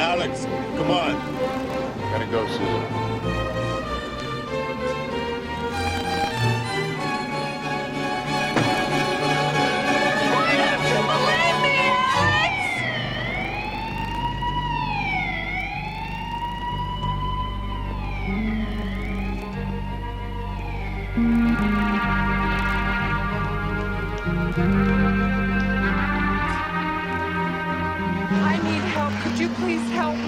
Alex, come on. Gotta go, Susan. I need help. Could you please help me?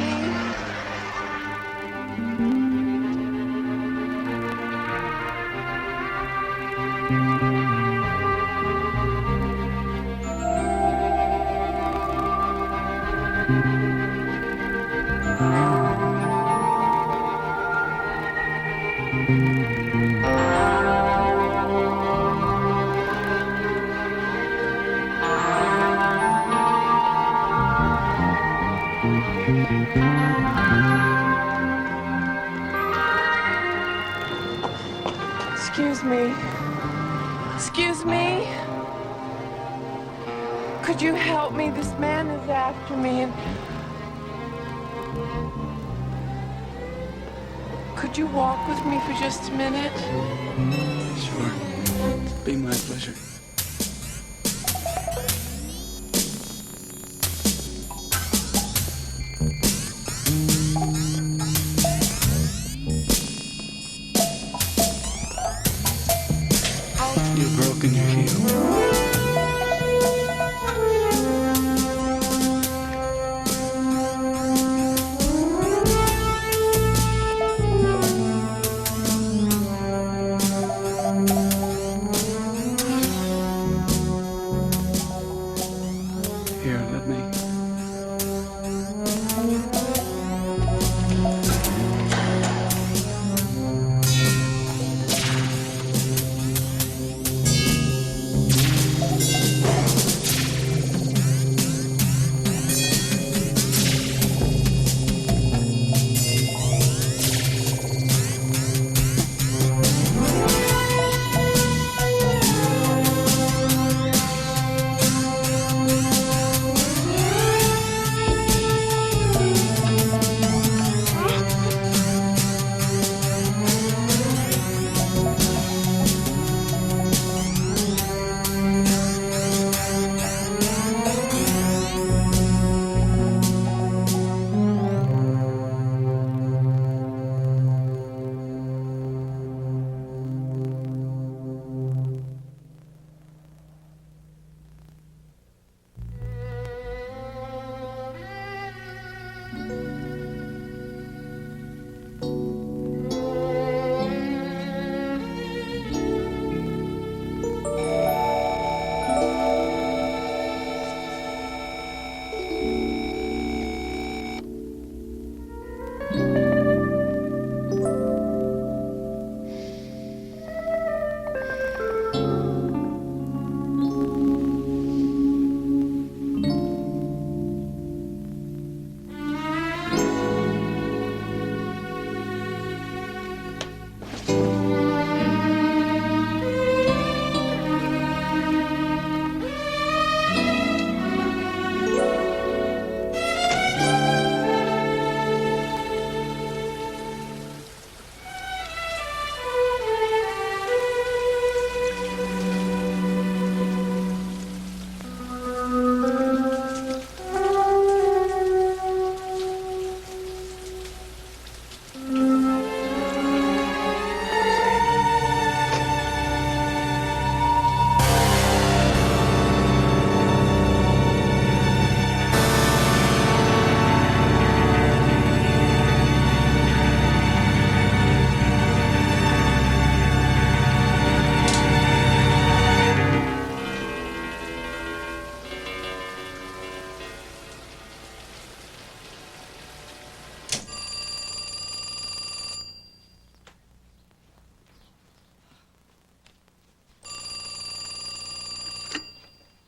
Excuse me. Excuse me. Could you help me? This man is after me and... Could you walk with me for just a minute? Sure. It'd be my pleasure. You've broken your heel. Here, let me.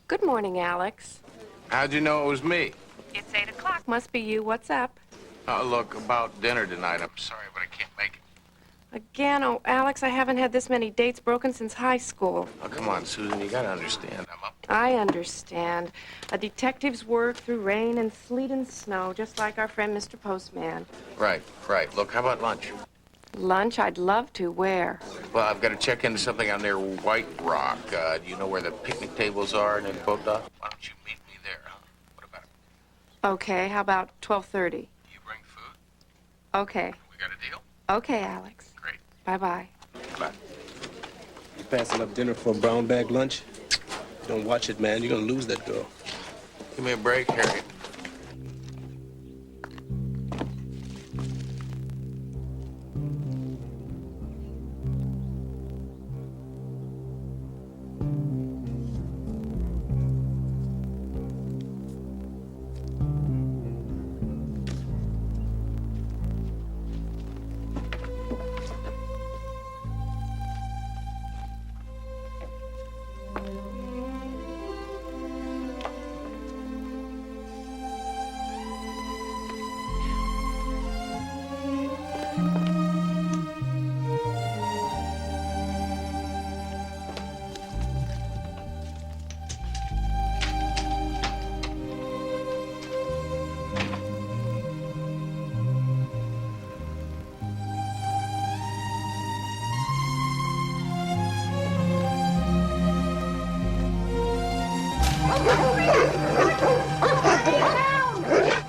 Good morning, Alex. How'd you know it was me? It's 8 o'clock. Must be you. What's up? Look, about dinner tonight. I'm sorry, but I can't make it. Again? Oh, Alex, I haven't had this many dates broken since high school. Oh, come on, Susan. You gotta understand. I'm up. I understand. A detective's work through rain and sleet and snow, just like our friend Mr. Postman. Right, right. Look, how about lunch? Lunch? I'd love to. Where? Well, I've got to check into something out near White Rock. Do you know where the picnic tables are near the boat dock? Why don't you meet me there, huh? What about it? Okay, how about 12:30? You bring food? Okay. We got a deal? Okay, Alex. Great. Bye-bye. Bye. You passing up dinner for a brown bag lunch? Don't watch it, man. You're gonna lose that girl. Give me a break, Harry.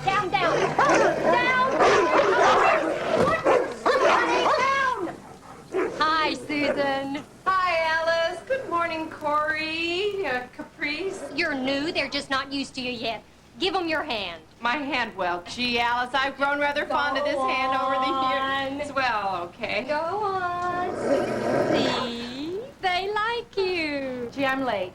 Down, down. Hi, Susan. Hi, Alice. Good morning, Corey. Caprice. You're new. They're just not used to you yet. Give them your hand. My hand, well, gee, Alice, I've grown rather fond of this hand over the years. Well, okay. Go on. See? They like you. Gee, I'm late.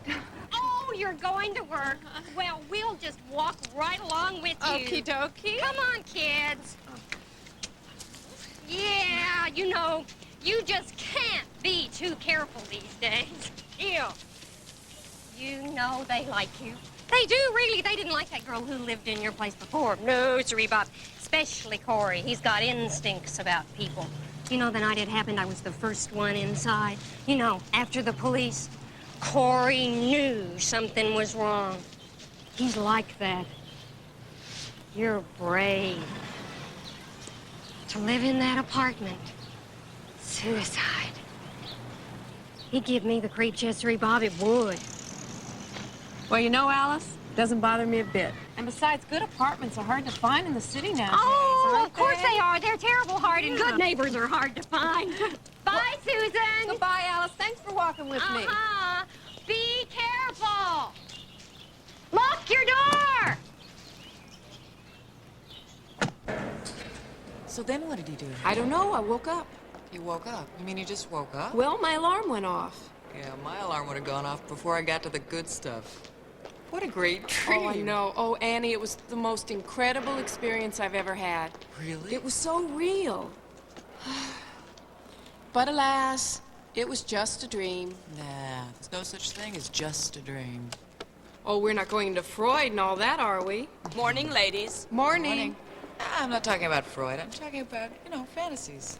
Oh, you're going to work. Well, we'll just walk right along with you. Okie dokie. Come on, kids. Yeah, you know, you just can't be too careful these days. Ew. You know they like you. They do, really. They didn't like that girl who lived in your place before. No, sorry, Bob. Especially Corey. He's got instincts about people. You know, the night it happened, I was the first one inside. You know, after the police, Corey knew something was wrong. He's like that. You're brave. To live in that apartment. Suicide. He'd give me the creep, Chessery Bob, it would. Well, you know, Alice, doesn't bother me a bit. And besides, good apartments are hard to find in the city nowadays. Oh, of course they are. They're terrible-hearted. Good neighbors are hard to find. Bye, Susan. Goodbye, Alice. Thanks for walking with me. Uh-huh. Be careful. Lock your door. So then what did he do? I don't know. I woke up. You woke up? You mean you just woke up? Well, my alarm went off. Yeah, my alarm would have gone off before I got to the good stuff. What a great dream. Oh, I know. Oh, Annie, it was the most incredible experience I've ever had. Really? It was so real. But alas, it was just a dream. Nah, there's no such thing as just a dream. Oh, we're not going into Freud and all that, are we? Morning, ladies. Morning. I'm not talking about Freud. I'm talking about, you know, fantasies.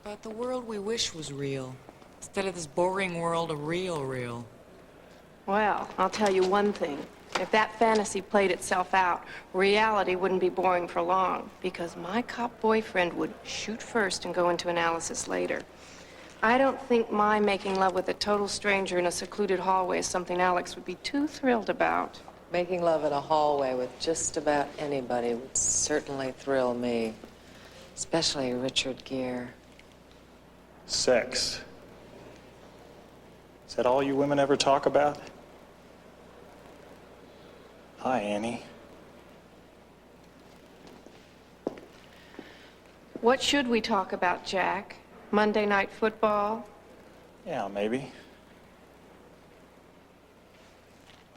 About the world we wish was real. Instead of this boring world of real. Well, I'll tell you one thing. If that fantasy played itself out, reality wouldn't be boring for long, because my cop boyfriend would shoot first and go into analysis later. I don't think my making love with a total stranger in a secluded hallway is something Alex would be too thrilled about. Making love in a hallway with just about anybody would certainly thrill me. Especially Richard Gere. Sex. Is that all you women ever talk about? Hi, Annie. What should we talk about, Jack? Monday night football? Yeah, maybe.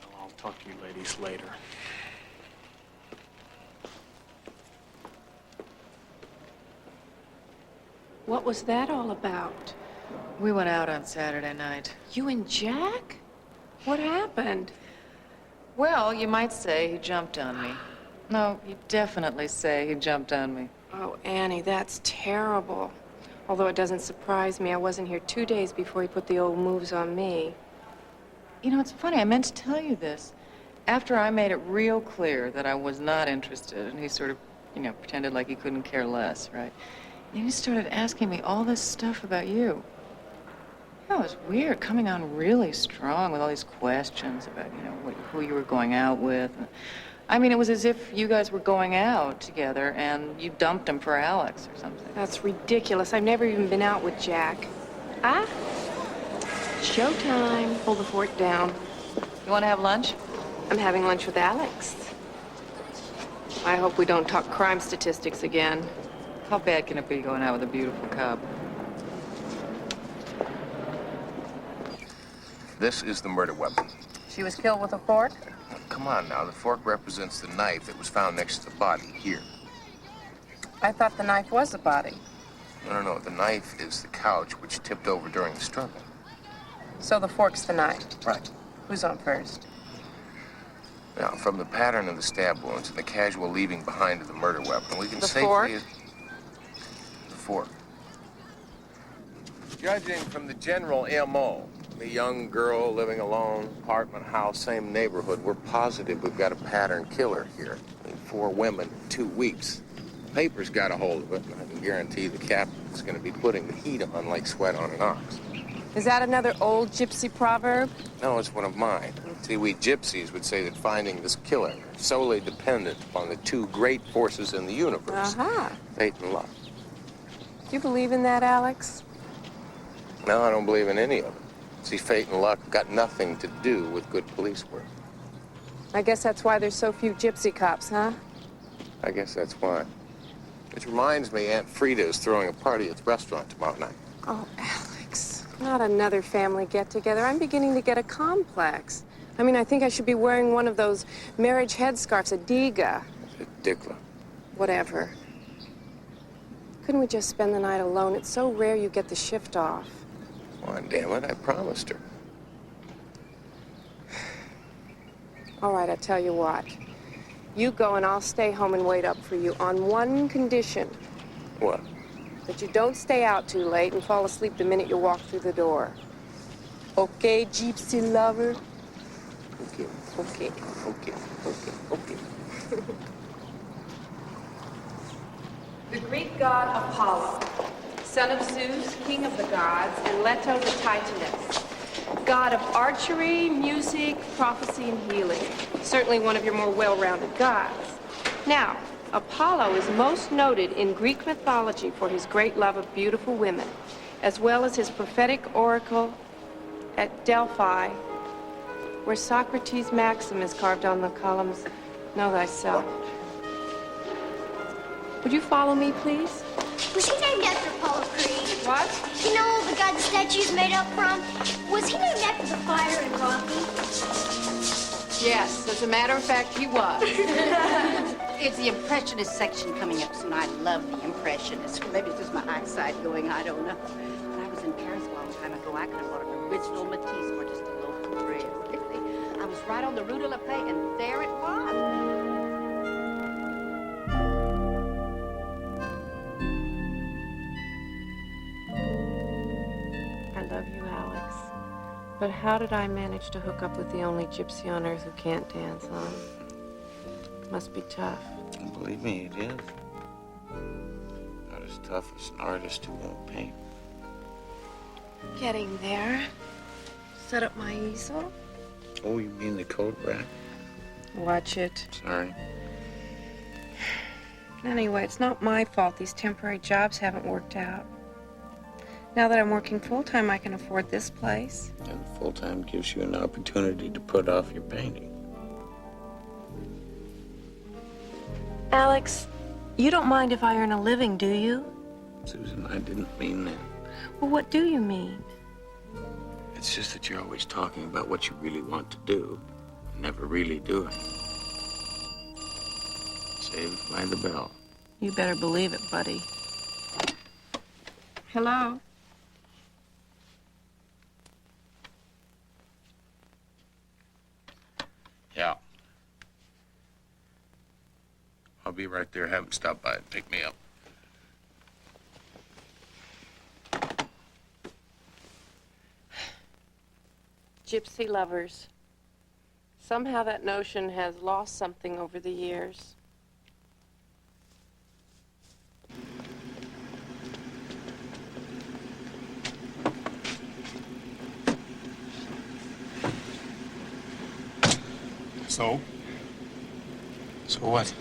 Well, I'll talk to you ladies later. What was that all about? We went out on Saturday night. You and Jack? What happened? Well, you might say he jumped on me. No, you definitely say he jumped on me. Oh, Annie, that's terrible. Although it doesn't surprise me, I wasn't here 2 days before he put the old moves on me. You know, it's funny, I meant to tell you this. After I made it real clear that I was not interested, and he sort of, pretended like he couldn't care less, right? And he started asking me all this stuff about you. Yeah, it was weird, coming on really strong with all these questions about, who you were going out with. I mean, it was as if you guys were going out together and you dumped him for Alex or something. That's ridiculous. I've never even been out with Jack. Ah? Showtime. Pull the fork down. You want to have lunch? I'm having lunch with Alex. I hope we don't talk crime statistics again. How bad can it be going out with a beautiful cop? This is the murder weapon. She was killed with a fork? Come on now, the fork represents the knife that was found next to the body, here. I thought the knife was the body. No, the knife is the couch which tipped over during the struggle. So the fork's the knife. Right. Who's on first? Now, from the pattern of the stab wounds and the casual leaving behind of the murder weapon, we can The safely... fork? The fork. Judging from the general M.O., the young girl living alone, apartment house, same neighborhood, we're positive we've got a pattern killer here. I mean, 4 women, 2 weeks. The paper's got a hold of it, and I can guarantee the captain's going to be putting the heat on like sweat on an ox. Is that another old gypsy proverb? No, it's one of mine. See, we gypsies would say that finding this killer is solely dependent upon the 2 great forces in the universe, fate and luck. Do you believe in that, Alex? No, I don't believe in any of it. See, fate and luck got nothing to do with good police work. I guess that's why there's so few gypsy cops, huh? I guess that's why. Which reminds me, Aunt Frida is throwing a party at the restaurant tomorrow night. Oh, Alex, not another family get-together. I'm beginning to get a complex. I mean, I think I should be wearing one of those marriage headscarves, a Diga. Dickla. Whatever. Couldn't we just spend the night alone? It's so rare you get the shift off. Why, damn it, I promised her. All right, I tell you what. You go and I'll stay home and wait up for you on one condition. What? That you don't stay out too late and fall asleep the minute you walk through the door. Okay, gypsy lover? Okay. Okay. Okay. The Greek god Apollo, son of Zeus, king of the gods, and Leto the Titaness, god of archery, music, prophecy, and healing. Certainly one of your more well-rounded gods. Now, Apollo is most noted in Greek mythology for his great love of beautiful women, as well as his prophetic oracle at Delphi, where Socrates' maxim is carved on the columns, "Know thyself." Would you follow me, please? Was he named after Apollo Creed? What? You know the guy the statue's made up from? Was he named after the fire in Rocky? Yes, as a matter of fact, he was. It's the Impressionist section coming up soon. I love the Impressionists. Maybe it's just my eyesight going, I don't know. When I was in Paris a long time ago, I could have bought an original Matisse or just a loaf of bread. I was right on the Rue de la Paix, and there it was. I love you, Alex. But how did I manage to hook up with the only gypsy on earth who can't dance, huh? Must be tough. Believe me, it is. Not as tough as an artist who won't paint. Getting there. Set up my easel. Oh, you mean the coat rack? Watch it. Sorry. Anyway, it's not my fault these temporary jobs haven't worked out. Now that I'm working full-time, I can afford this place. And full-time gives you an opportunity to put off your painting. Alex, you don't mind if I earn a living, do you? Susan, I didn't mean that. Well, what do you mean? It's just that you're always talking about what you really want to do, never really doing. Saved by the bell. You better believe it, buddy. Hello? Yeah. I'll be right there. Have him stop by and pick me up. gypsy lovers. Somehow that notion has lost something over the years. So? So what?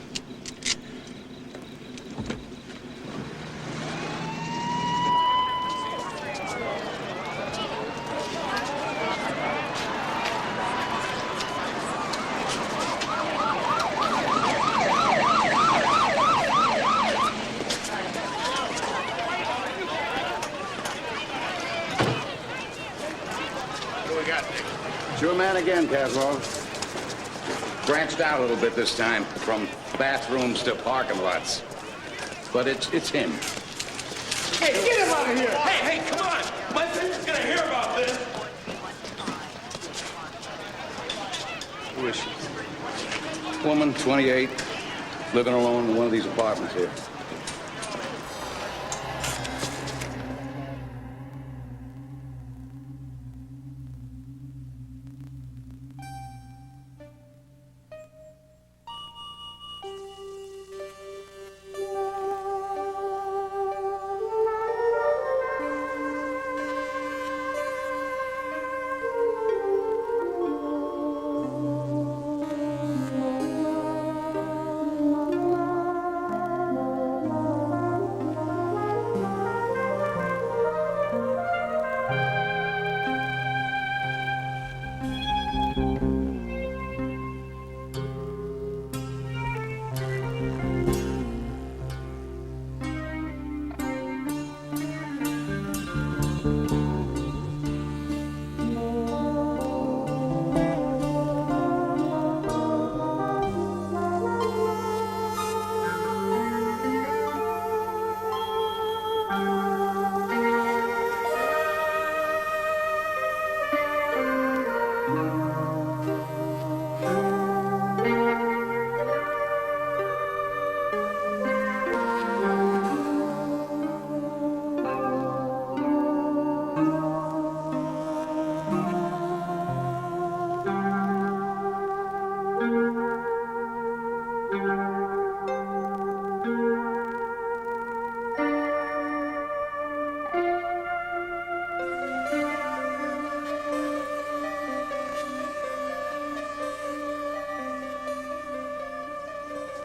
What do we got, Nick? It's your man again, Caswell. Branched out a little bit this time, from bathrooms to parking lots. But it's him. Hey, get him out of here! Hey, come on! My sister's gonna hear about this! Who is she? Woman, 28, living alone in one of these apartments here.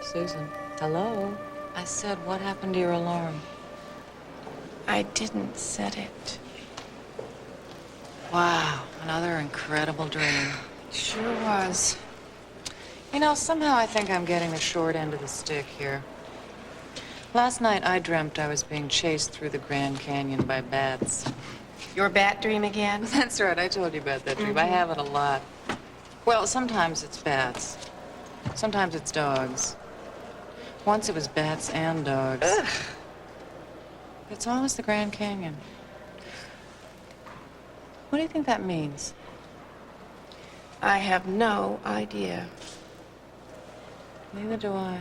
Susan, hello? I said, what happened to your alarm? I didn't set it. Wow, another incredible dream. Sure was. You know, somehow I think I'm getting the short end of the stick here. Last night I dreamt I was being chased through the Grand Canyon by bats. Your bat dream again? That's right, I told you about that dream. I have it a lot. Well, sometimes it's bats. Sometimes it's dogs. Once it was bats and dogs. Ugh. It's always the Grand Canyon. What do you think that means? I have no idea. Neither do I.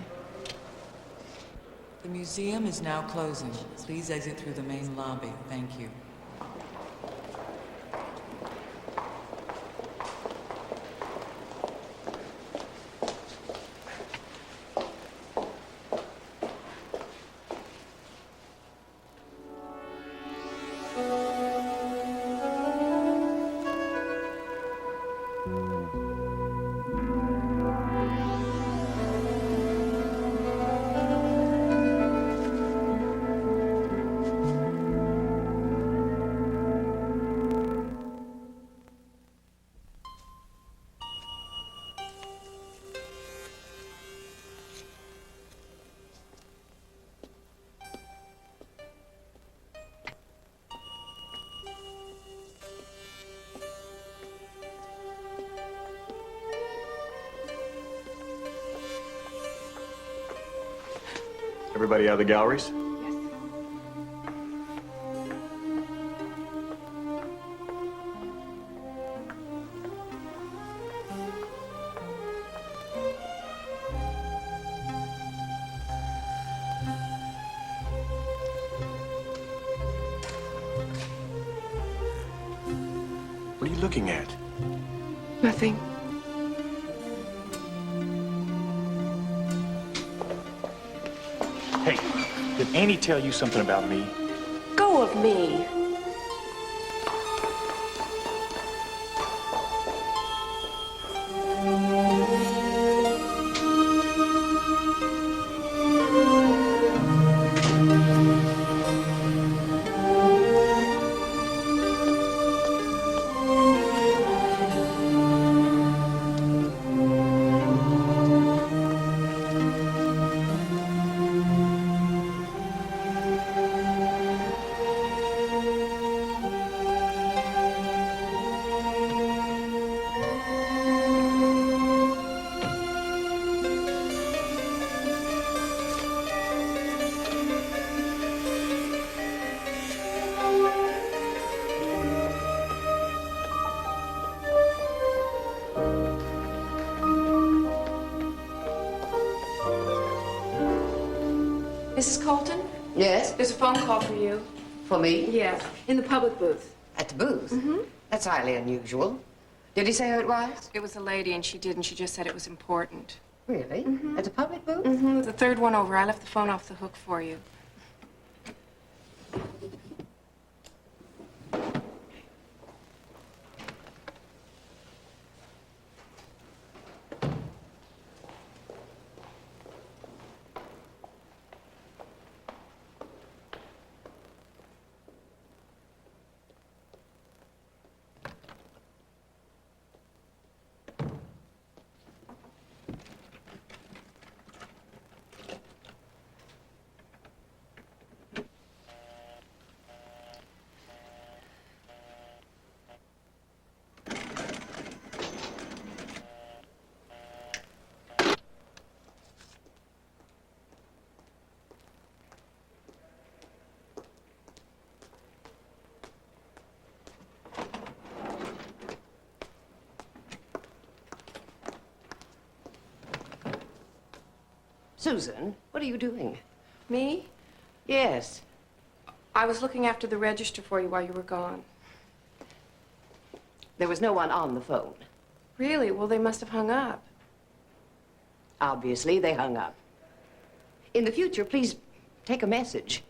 The museum is now closing. Please exit through the main lobby. Thank you. Everybody out of the galleries? What are you looking at? Nothing. Hey, did Annie tell you something about me? Go of me. Mrs. Colton? Yes? There's a phone call for you. For me? Yes, in the public booth. At the booth? Mm-hmm. That's highly unusual. Did he say who it was? It was a lady, and she just said it was important. Really? At the public booth? Mm-hmm. The third one over. I left the phone off the hook for you. Susan, what are you doing? Me? Yes. I was looking after the register for you while you were gone. There was no one on the phone. Really? Well, they must have hung up. Obviously, they hung up. In the future, please take a message.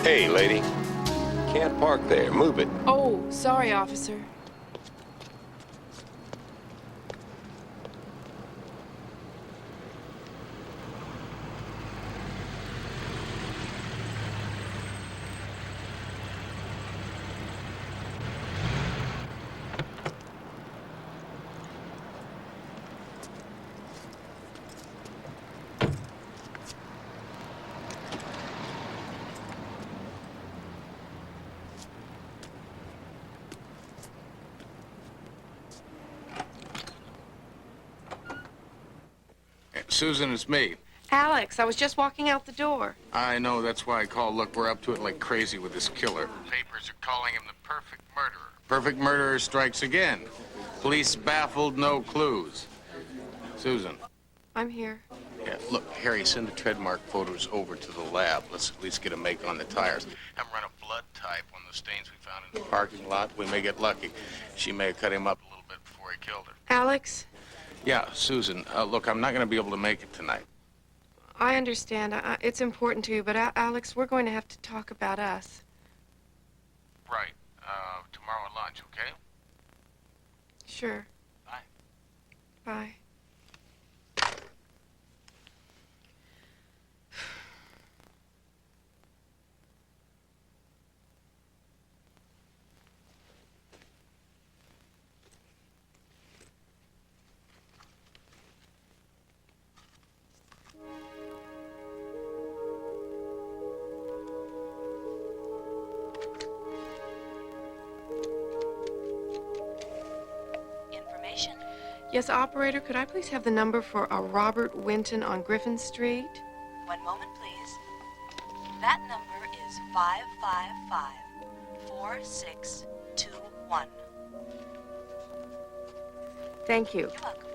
Hey, lady. Can't park there. Move it. Oh, sorry, officer. Susan, it's me. Alex, I was just walking out the door. I know, that's why I called. Look, we're up to it like crazy with this killer. Papers are calling him the perfect murderer. Perfect murderer strikes again. Police baffled, no clues. Susan. I'm here. Yeah, Yeah, look, Harry, send the tread mark photos over to the lab. Let's at least get a make on the tires. Have him run a blood type on the stains we found in the parking lot. We may get lucky. She may have cut him up a little bit before he killed her. Alex, Yeah, Susan, look, I'm not going to be able to make it tonight. I understand. It's important to you, but Alex, we're going to have to talk about us. Right. Tomorrow at lunch, okay? Sure. Bye. Bye. Information. Yes, operator, could I please have the number for a Robert Winton on Griffin Street? One moment, please. That number is 555-4621. Thank you. You're welcome.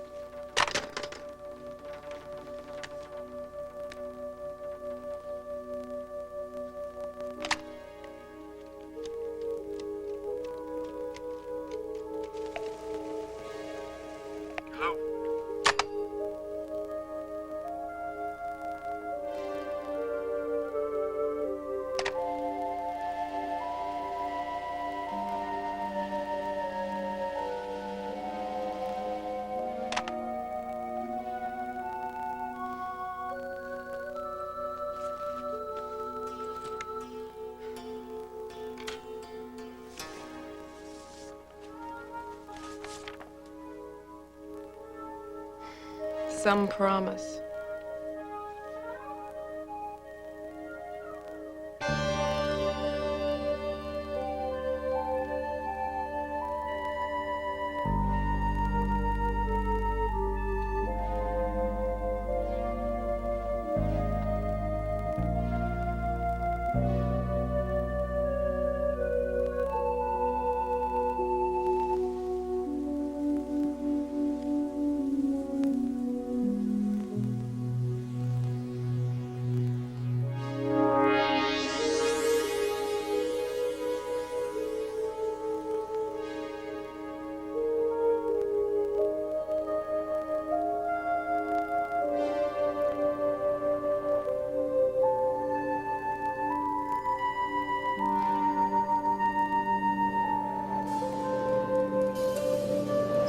Some promise.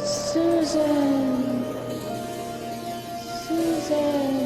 Susan. Susan.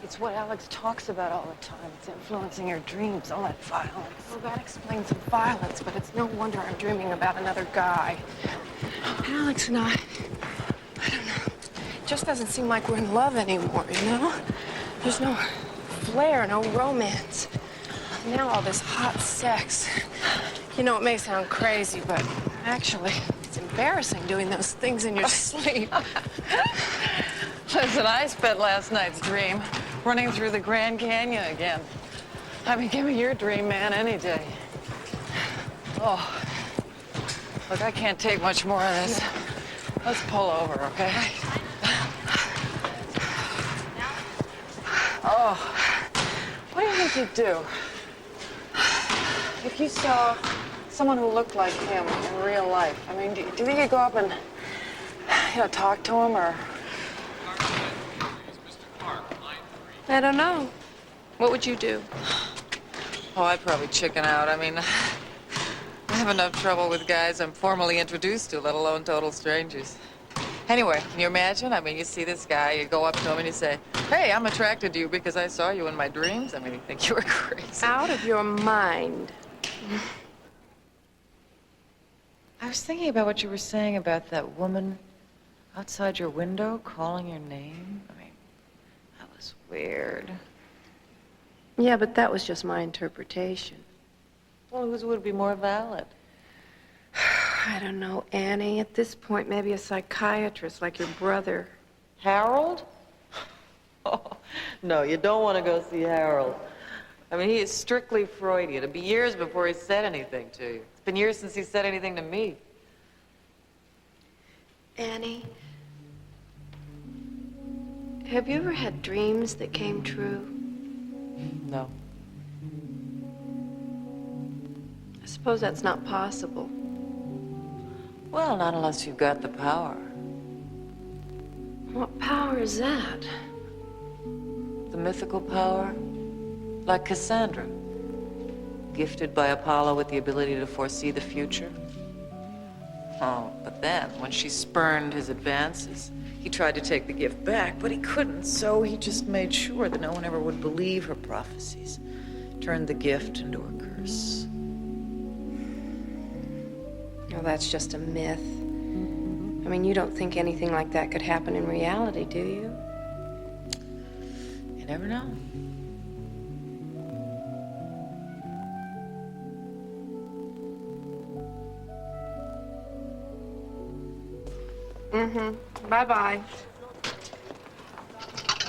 It's what Alex talks about all the time. It's influencing her dreams, all that violence. Well, that explains the violence, but it's no wonder I'm dreaming about another guy. Alex and I don't know. It just doesn't seem like we're in love anymore, you know? There's no flair, no romance. Now all this hot sex. You know, it may sound crazy, but actually, it's embarrassing doing those things in your sleep. Listen, I spent last night's dream running through the Grand Canyon again. I mean, give me your dream, man, any day. Oh, look, I can't take much more of this. Let's pull over, okay? Oh, what do you think you'd do if you saw someone who looked like him in real life? I mean, do you think you'd go up and, talk to him, or... I don't know. What would you do? Oh, I'd probably chicken out. I mean, I have enough trouble with guys I'm formally introduced to, let alone total strangers. Anyway, can you imagine? I mean, you see this guy, you go up to him and you say, hey, I'm attracted to you because I saw you in my dreams. I mean, you think you were crazy. Out of your mind. I was thinking about what you were saying about that woman outside your window calling your name. I mean, that was weird. Yeah, but that was just my interpretation. Well, whose would be more valid? I don't know, Annie. At this point, maybe a psychiatrist like your brother. Harold? Oh, no, you don't want to go see Harold. I mean, he is strictly Freudian. It'd be years before he said anything to you. It's been years since he said anything to me. Annie, have you ever had dreams that came true? No. I suppose that's not possible. Well, not unless you've got the power. What power is that? The mythical power? Like Cassandra, gifted by Apollo with the ability to foresee the future. Oh, but then, when she spurned his advances, he tried to take the gift back, but he couldn't, so he just made sure that no one ever would believe her prophecies. Turned the gift into a curse. Oh, that's just a myth. I mean, you don't think anything like that could happen in reality, do you? You never know. Mm-hmm. Bye-bye.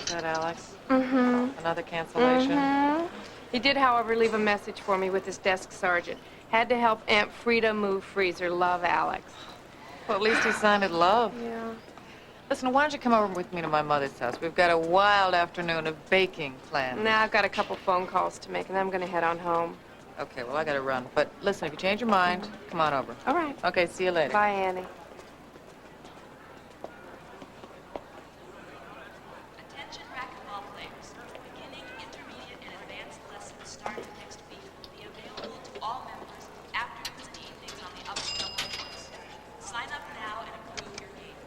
Is that Alex? Mm-hmm. Another cancellation? Mm-hmm. He did, however, leave a message for me with his desk sergeant. Had to help Aunt Frida move freezer. Love, Alex. Well, at least he sounded love. Yeah. Listen, why don't you come over with me to my mother's house? We've got a wild afternoon of baking planned. Now I've got a couple phone calls to make, and then I'm going to head on home. Okay, well, I gotta run. But listen, if you change your mind, come on over. All right. Okay, see you later. Bye, Annie. Attention racquetball players. Beginning, intermediate, and advanced lessons starting next week will be available to all members afternoons and evenings on the upscale course. Sign up now and improve your game.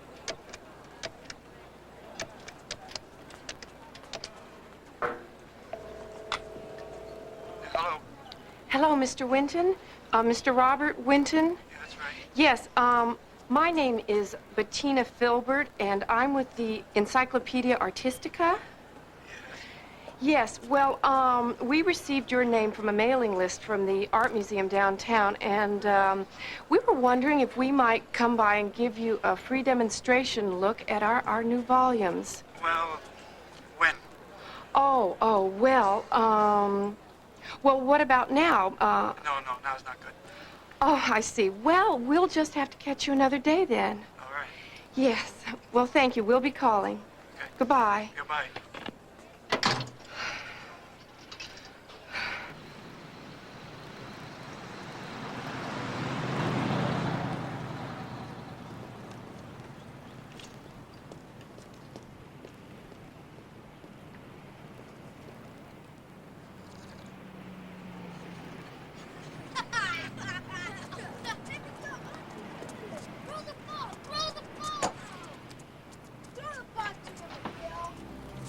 Hello. Hello, Mr. Winton. Mr. Robert Winton. Yeah, that's right. Yes, my name is Bettina Filbert, and I'm with the Encyclopedia Artistica. Yes, well, we received your name from a mailing list from the Art Museum downtown, and we were wondering if we might come by and give you a free demonstration look at our new volumes. Well, when? Well, what about now? No, now's not good. Oh, I see. Well, we'll just have to catch you another day then. All right. Yes. Well, thank you. We'll be calling. Okay. Goodbye. Goodbye.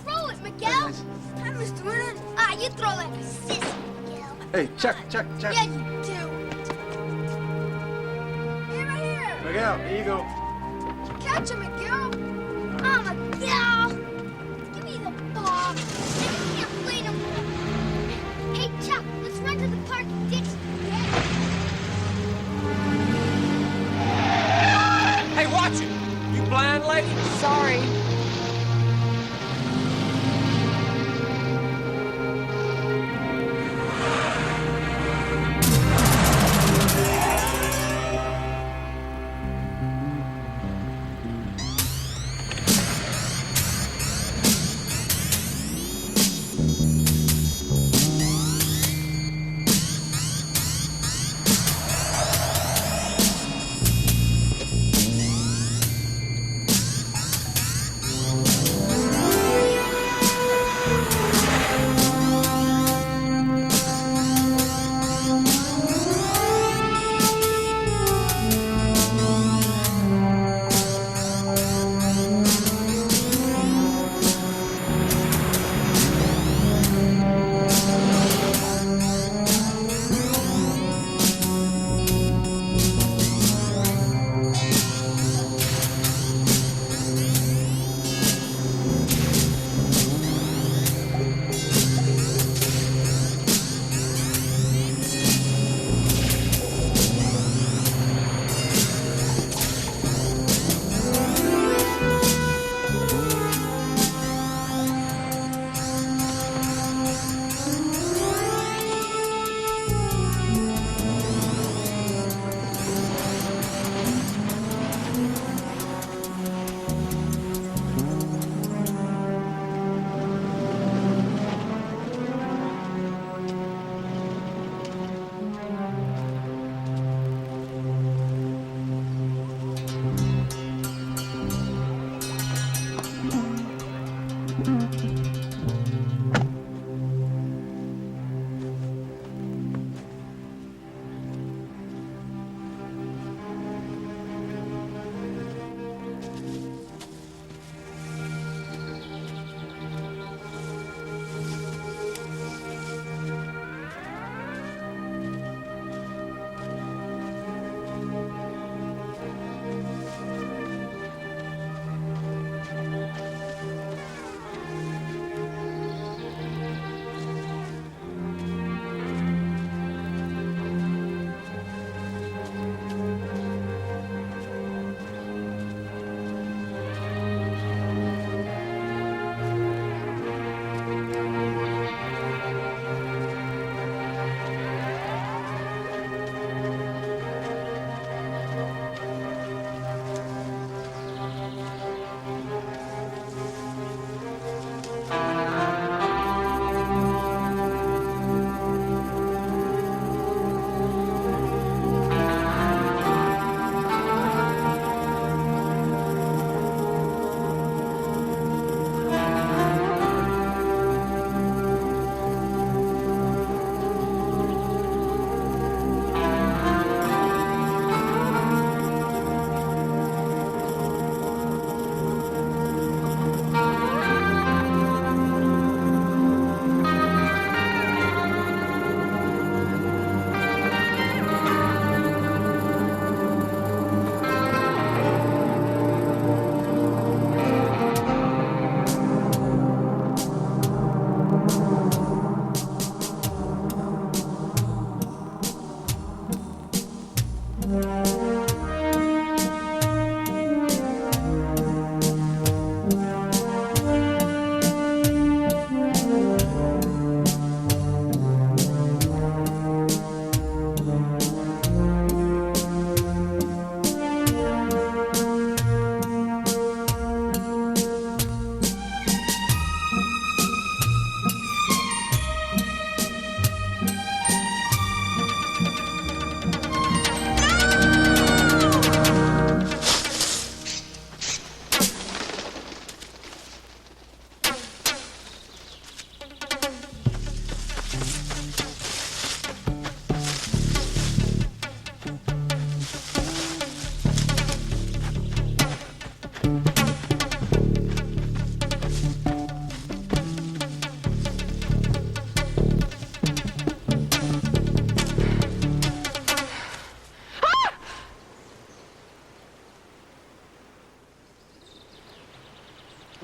Throw it, Miguel. I'm Mr. Winner. Ah, you throw like a sissy, Miguel. Hey, Chuck. Yeah, you do. Here, right here. Miguel, here you go. Catch him, Miguel. Oh, Miguel. Give me the ball. I can't play no more. Hey, Chuck, let's run to the park and ditch the Hey, watch it! You blind lady? Sorry.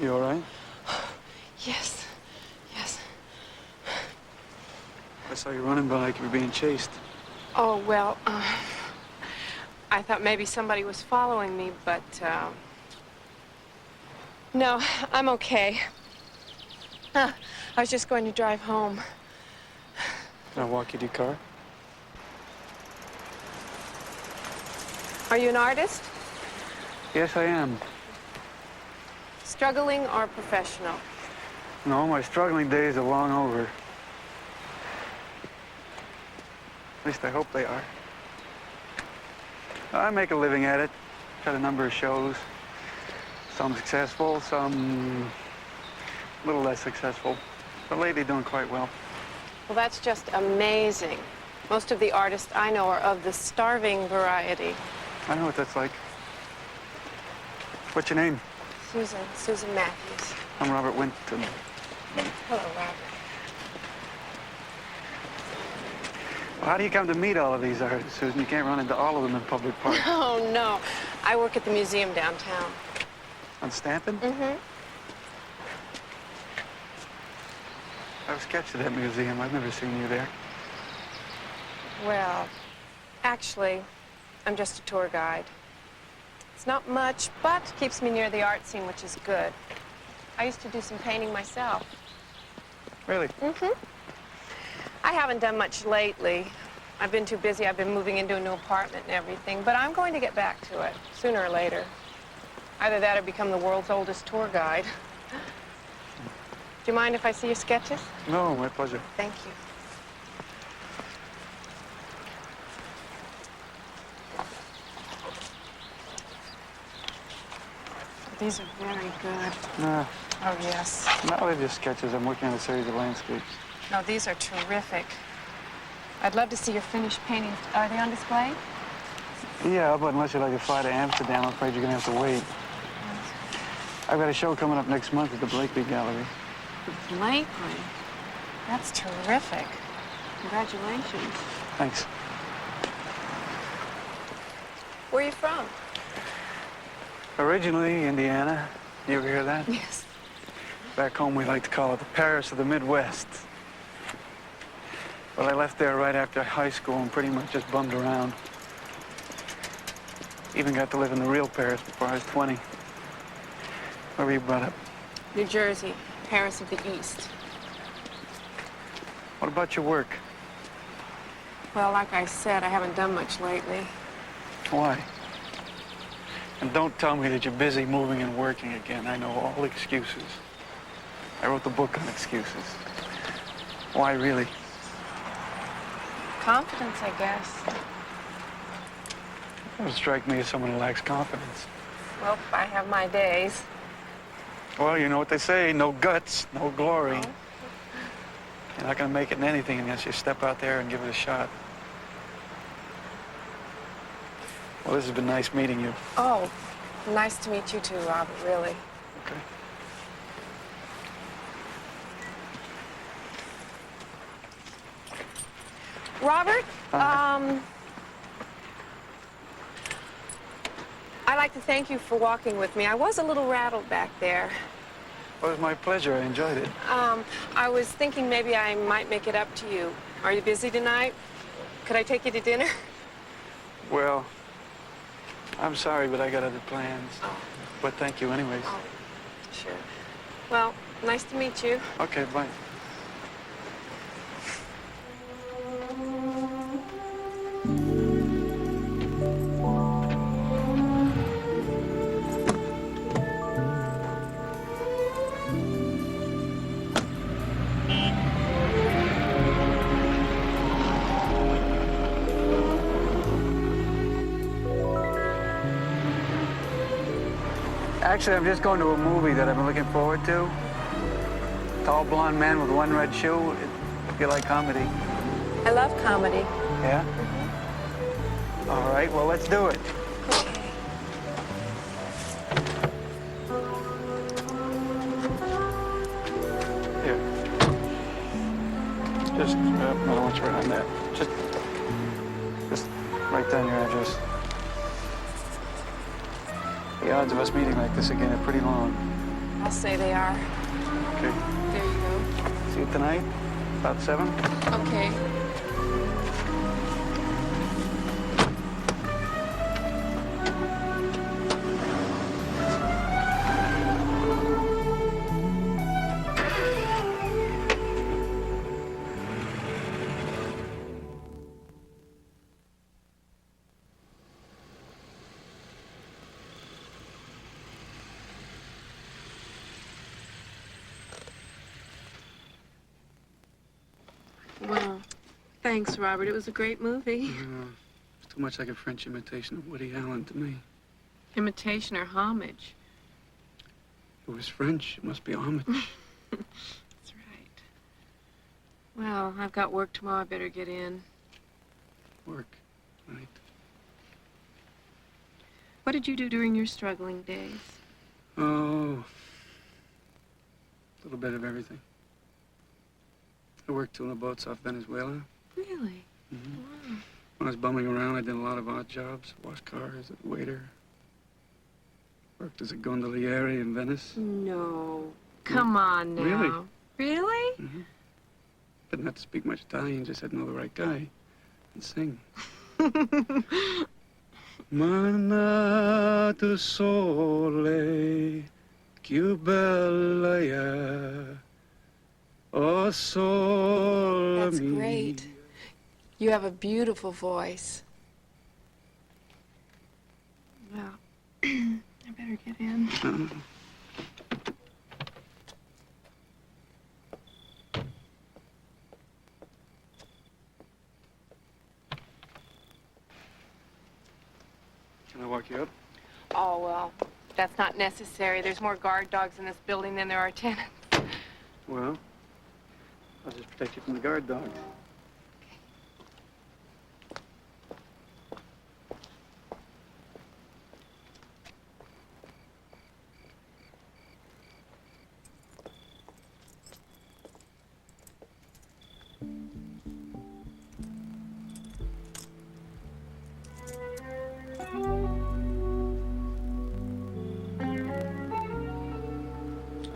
You all right? Yes. Yes. I saw you running by like you were being chased. Oh, well, I thought maybe somebody was following me, but, no, I'm okay. I was just going to drive home. Can I walk you to your car? Are you an artist? Yes, I am. Struggling or professional? No, my struggling days are long over. At least I hope they are. I make a living at it. Got a number of shows. Some successful, some a little less successful. But lately doing quite well. Well, that's just amazing. Most of the artists I know are of the starving variety. I know what that's like. What's your name? Susan Matthews. I'm Robert Winton. Hello, Robert. Well, how do you come to meet all of these artists, Susan? You can't run into all of them in public parks. Oh, no. I work at the museum downtown. On Stanton? Mm-hmm. I was sketched at that museum. I've never seen you there. Well, actually, I'm just a tour guide. It's not much, but keeps me near the art scene, which is good. I used to do some painting myself. Really? Mm-hmm. I haven't done much lately. I've been too busy. I've been moving into a new apartment and everything, but I'm going to get back to it, sooner or later. Either that or become the world's oldest tour guide. Do you mind if I see your sketches? No, my pleasure. Thank you. These are very good. Nah, Oh, yes. No, they're just sketches. I'm working on a series of landscapes. No, these are terrific. I'd love to see your finished paintings. Are they on display? Yeah, but unless you'd like to fly to Amsterdam, I'm afraid you're gonna have to wait. I've got a show coming up next month at the Blakely Gallery. Blakely? That's terrific. Congratulations. Thanks. Where are you from? Originally, Indiana. You ever hear that? Yes. Back home, we like to call it the Paris of the Midwest. Well, I left there right after high school and pretty much just bummed around. Even got to live in the real Paris before I was 20. Where were you brought up? New Jersey, Paris of the East. What about your work? Well, like I said, I haven't done much lately. Why? And don't tell me that you're busy moving and working again. I know all the excuses. I wrote the book on excuses. Why, really? Confidence, I guess. You don't strike me as someone who lacks confidence. Well, I have my days. Well, you know what they say, no guts, no glory. You're not gonna make it in anything unless you step out there and give it a shot. Well, this has been nice meeting you. Oh, nice to meet you too, Robert, really. Okay. Robert, I'd like to thank you for walking with me. I was a little rattled back there. Well, it was my pleasure. I enjoyed it. I was thinking maybe I might make it up to you. Are you busy tonight? Could I take you to dinner? Well, I'm sorry, but I got other plans. Oh. But thank you anyways. Oh, sure. Well, nice to meet you. Okay, bye. Actually, I'm just going to a movie that I've been looking forward to. Tall blonde man with one red shoe. If you like comedy. I love comedy. Yeah? All right, well, let's do it. Here. Just, I don't want you to write on that. Just write down your address. The odds of us meeting like this again are pretty long. I'll say they are. Okay. There you go. See you tonight, about 7? Okay. Well, thanks, Robert. It was a great movie. It's too much like a French imitation of Woody Allen to me. Imitation or homage? It was French. It must be homage. That's right. Well, I've got work tomorrow. I better get in. Work, right? What did you do during your struggling days? Oh, a little bit of everything. I worked tuna boats off Venezuela. Really? Mm-hmm. Wow. When I was bumming around, I did a lot of odd jobs. Washed cars, a waiter. Worked as a gondoliere in Venice. No. Come on now. Really? Really? Mm-hmm. Didn't have to speak much Italian, just had to know the right guy and sing. Manna tu sole, più bella è. Oh, sole That's mia. great. You have a beautiful voice. Well, I better get in. Can I walk you up? Oh, well, That's not necessary. There's more guard dogs in this building than there are tenants. Well, I'll just protect you from the guard dogs.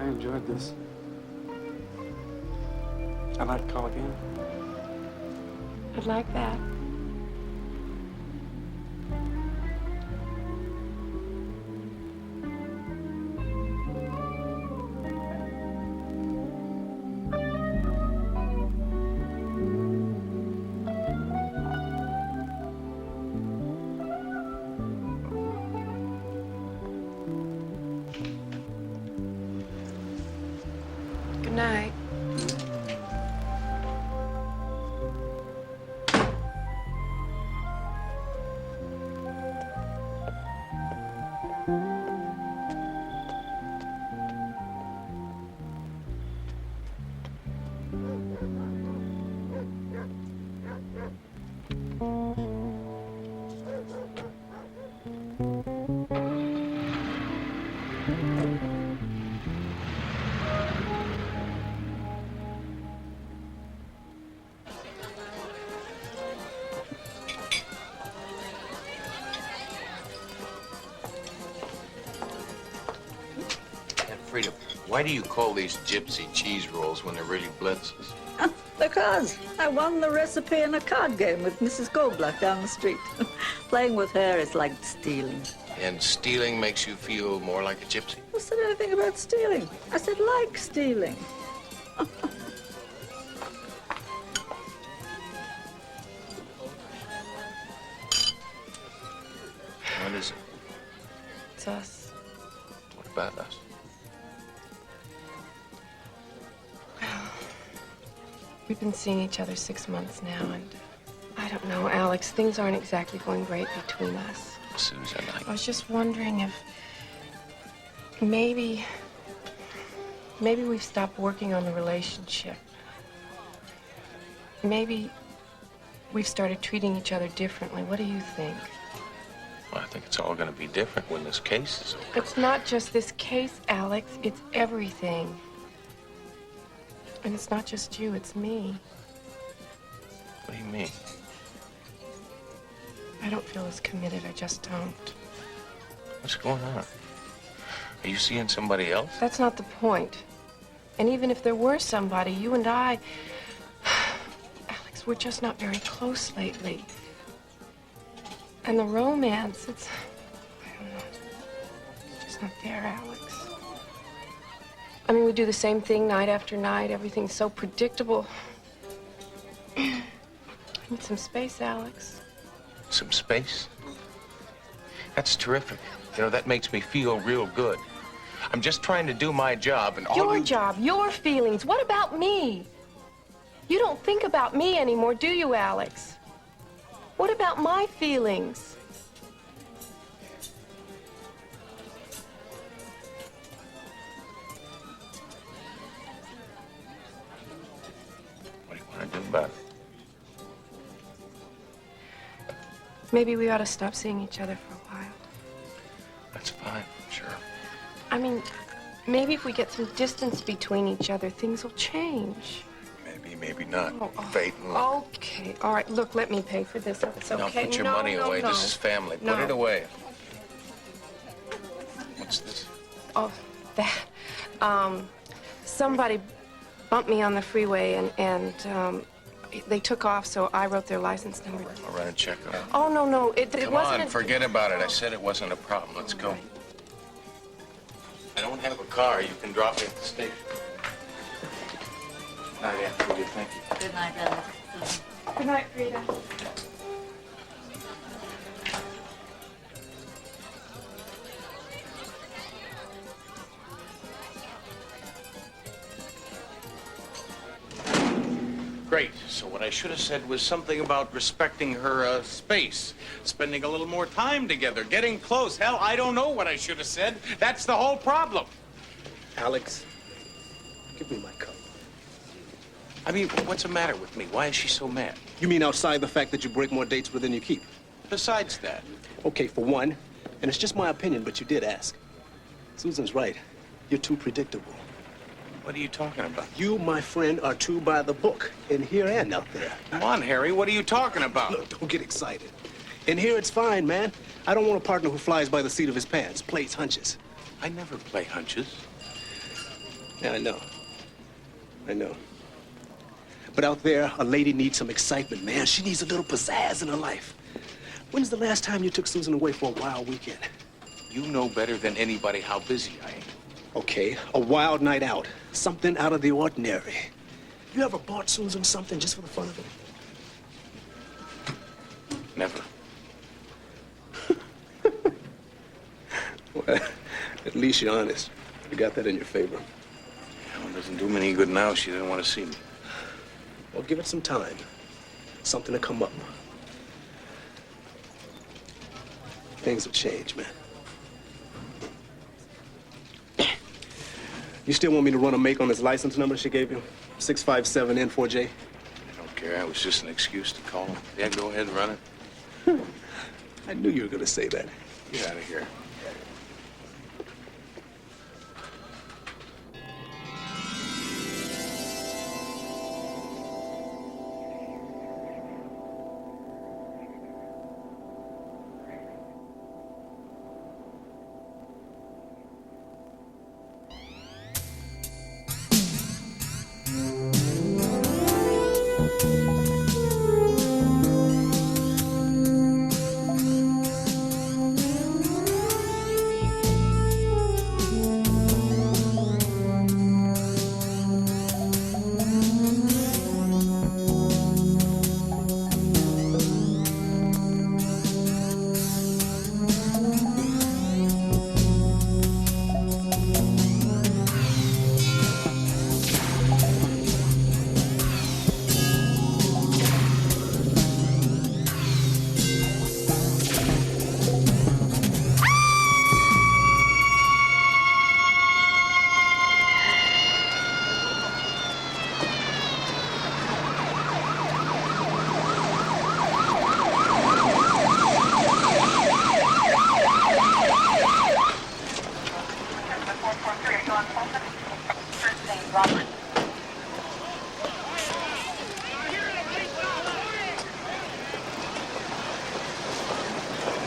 I enjoyed this. I'd like to call again. I'd like that. Good night. Frida, why do you call these gypsy cheese rolls when they're really blitzes? Because I won the recipe in a card game with Mrs. Goldblatt down the street. Playing with her is like stealing. And stealing makes you feel more like a gypsy? Who said anything about stealing? I said like stealing. What is it? It's us. What about us? We've been seeing each other 6 months now, and I don't know, Alex, things aren't exactly going great between us. Susan, I was just wondering if maybe we've stopped working on the relationship. Maybe we've started treating each other differently. What do you think? Well, I think it's all going to be different when this case is over. It's not just this case, Alex. It's everything. And it's not just you, it's me. What do you mean? I don't feel as committed. I just don't. What's going on? Are you seeing somebody else? That's not the point. And even if there were somebody, you and I... Alex, we're just not very close lately. And the romance, it's... I don't know. It's just not there, Alex. I mean, we do the same thing night after night. Everything's so predictable. I need some space, Alex. Some space? That's terrific. You know, that makes me feel real good. I'm just trying to do my job and all Your job, your feelings. What about me? You don't think about me anymore, do you, Alex? What about my feelings? What do you want to do about it? Maybe we ought to stop seeing each other for a while. That's fine, sure. I mean, maybe if we get some distance between each other, things will change. Maybe, maybe not. Oh, Fate and luck. Okay, all right. Look, let me pay for this if it's okay. Now put your money away. This is family. Put No. it away. What's this? Oh, that. Somebody bumped me on the freeway and they took off, so I wrote their license number. I'll run a check on it. Oh, no, it Come wasn't. on, forget about it. I said it wasn't a problem. Let's go. I don't have a car. You can drop me at the station. Oh, yeah, thank you. Good night, Alex. Good night, Frida. Great. So what I should have said was something about respecting her space, spending a little more time together, getting close. Hell, I don't know what I should have said. That's the whole problem. Alex, give me my cup. I mean, what's the matter with me? Why is she so mad? You mean outside the fact that you break more dates than you keep? Besides that. Okay, for one, and it's just my opinion, but you did ask. Susan's right. You're too predictable. What are you talking about? You, my friend, are too by the book, in here and out there. Come on, Harry, what are you talking about? Look, don't get excited. In here, it's fine, man. I don't want a partner who flies by the seat of his pants, plays hunches. I never play hunches. Yeah, I know. I know. But out there, a lady needs some excitement, man. She needs a little pizzazz in her life. When's the last time you took Susan away for a wild weekend? You know better than anybody how busy I am. Okay, a wild night out. Something out of the ordinary. You ever bought Susan something just for the fun of it? Never. Well, at least you're honest. You got that in your favor. Well, it doesn't do me any good now. She didn't want to see me. Well, give it some time. Something to come up. Things will change, man. You still want me to run a make on this license number she gave you? 657N4J? I don't care. It was just an excuse to call him. Yeah, go ahead and run it. I knew you were going to say that. Get out of here.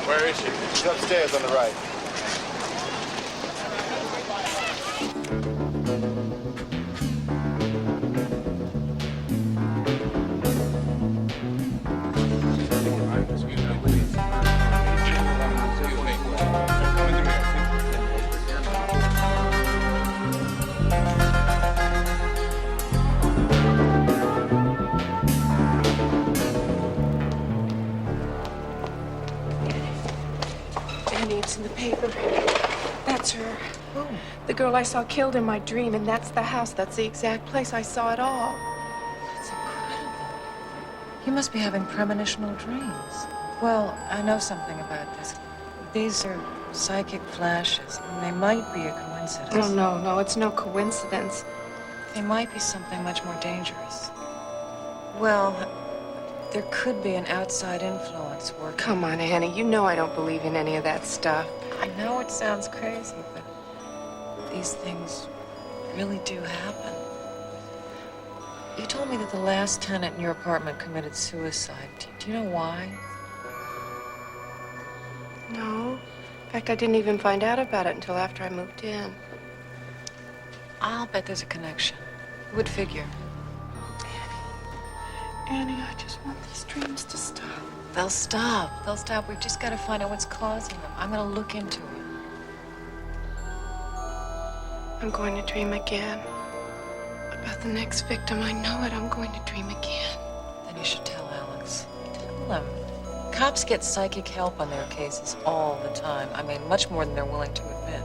Where is she? She's upstairs on the right. It's in the paper. That's her. Who? The girl I saw killed in my dream, and that's the house. That's the exact place I saw it all. That's incredible. You must be having premonitional dreams. Well, I know something about this. These are psychic flashes, and they might be a coincidence. Oh, no, it's no coincidence. They might be something much more dangerous. Well, there could be an outside influence working. Come on, Annie. You know I don't believe in any of that stuff. I know it sounds crazy, but these things really do happen. You told me that the last tenant in your apartment committed suicide. Do you know why? No. In fact, I didn't even find out about it until after I moved in. I'll bet there's a connection. Who would figure? Annie, I just want these dreams to stop. They'll stop. They'll stop. We've just got to find out what's causing them. I'm going to look into it. I'm going to dream again. About the next victim. I know it. I'm going to dream again. Then you should tell Alex. Tell him. Cops get psychic help on their cases all the time. I mean, much more than they're willing to admit.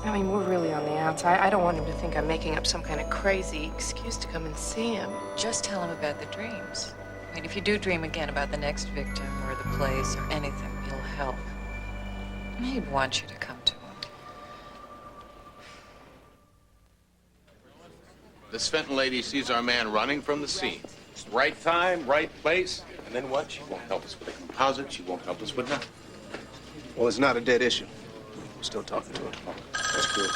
I mean, we're really on the outs. I don't want him to think I'm making up some kind of crazy excuse to come and see him. Just tell him about the dreams. I mean, if you do dream again about the next victim or the place or anything, he'll help. And he'd want you to come to him. This Fenton lady sees our man running from the scene. It's the right time, right place. And then what? She won't help us with a composite. She won't help us with nothing. Well, it's not a dead issue. We're still talking to her. That's good.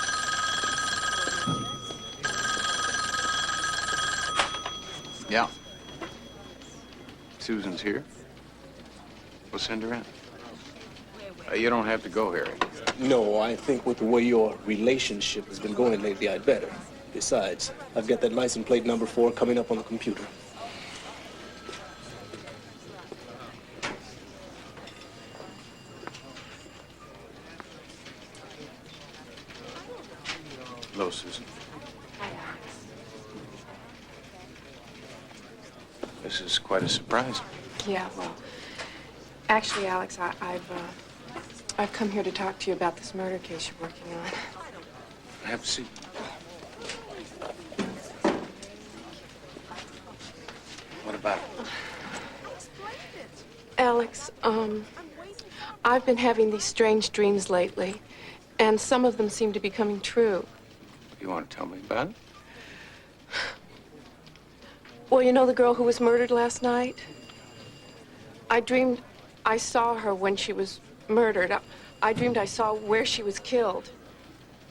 Yeah. Susan's here. We'll send her in. You don't have to go, Harry. No, I think with the way your relationship has been going lately, I'd better. Besides, I've got that license plate number 4 coming up on the computer. Hello, Susan. This is quite a surprise. Yeah, well, actually, Alex, I've come here to talk to you about this murder case you're working on. Have a seat. What about it? Alex, I've been having these strange dreams lately, and some of them seem to be coming true. You want to tell me about it? Well, you know the girl who was murdered last night? I dreamed I saw her when she was murdered. I dreamed I saw where she was killed.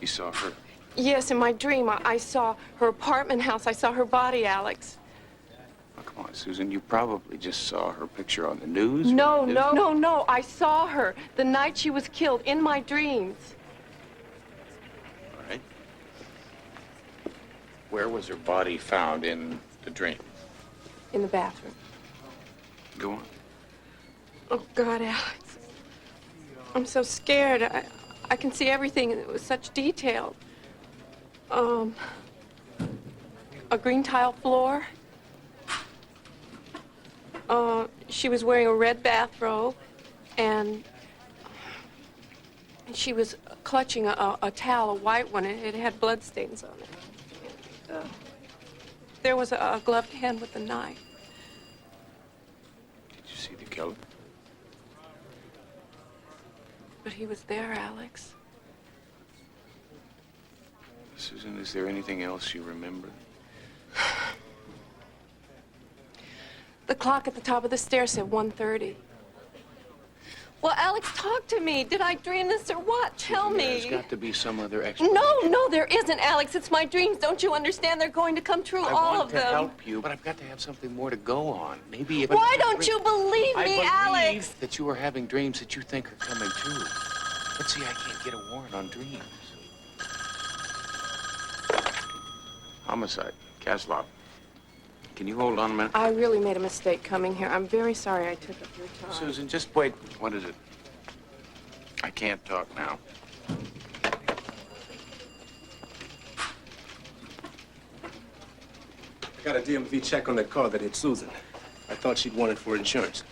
You saw her? Yes, in my dream, I saw her apartment house. I saw her body, Alex. Oh, come on, Susan. You probably just saw her picture on the news. No. I saw her the night she was killed in my dreams. All right. Where was her body found in the dream? In the bathroom. Go on. Oh, God, Alex. I'm so scared. I can see everything with such detail. A green tile floor. She was wearing a red bathrobe, and she was clutching a towel, a white one. It had bloodstains on it. There was a gloved hand with a knife. Did you see the killer? But he was there, Alex. Susan, is there anything else you remember? The clock at the top of the stairs said 1:30. Well, Alex, talk to me. Did I dream this or what? Tell me. There's got to be some other explanation. No, there isn't, Alex. It's my dreams. Don't you understand? They're going to come true, all of them. I want to help you, but I've got to have something more to go on. Maybe if Why don't you believe me, I Alex? believe that you are having dreams that you think are coming true. But see, I can't get a warrant on dreams. Homicide, Kaslov. Can you hold on a minute? I really made a mistake coming here. I'm very sorry I took up your time. Susan, just wait. What is it? I can't talk now. I got a DMV check on that car that hit Susan. I thought she'd want it for insurance.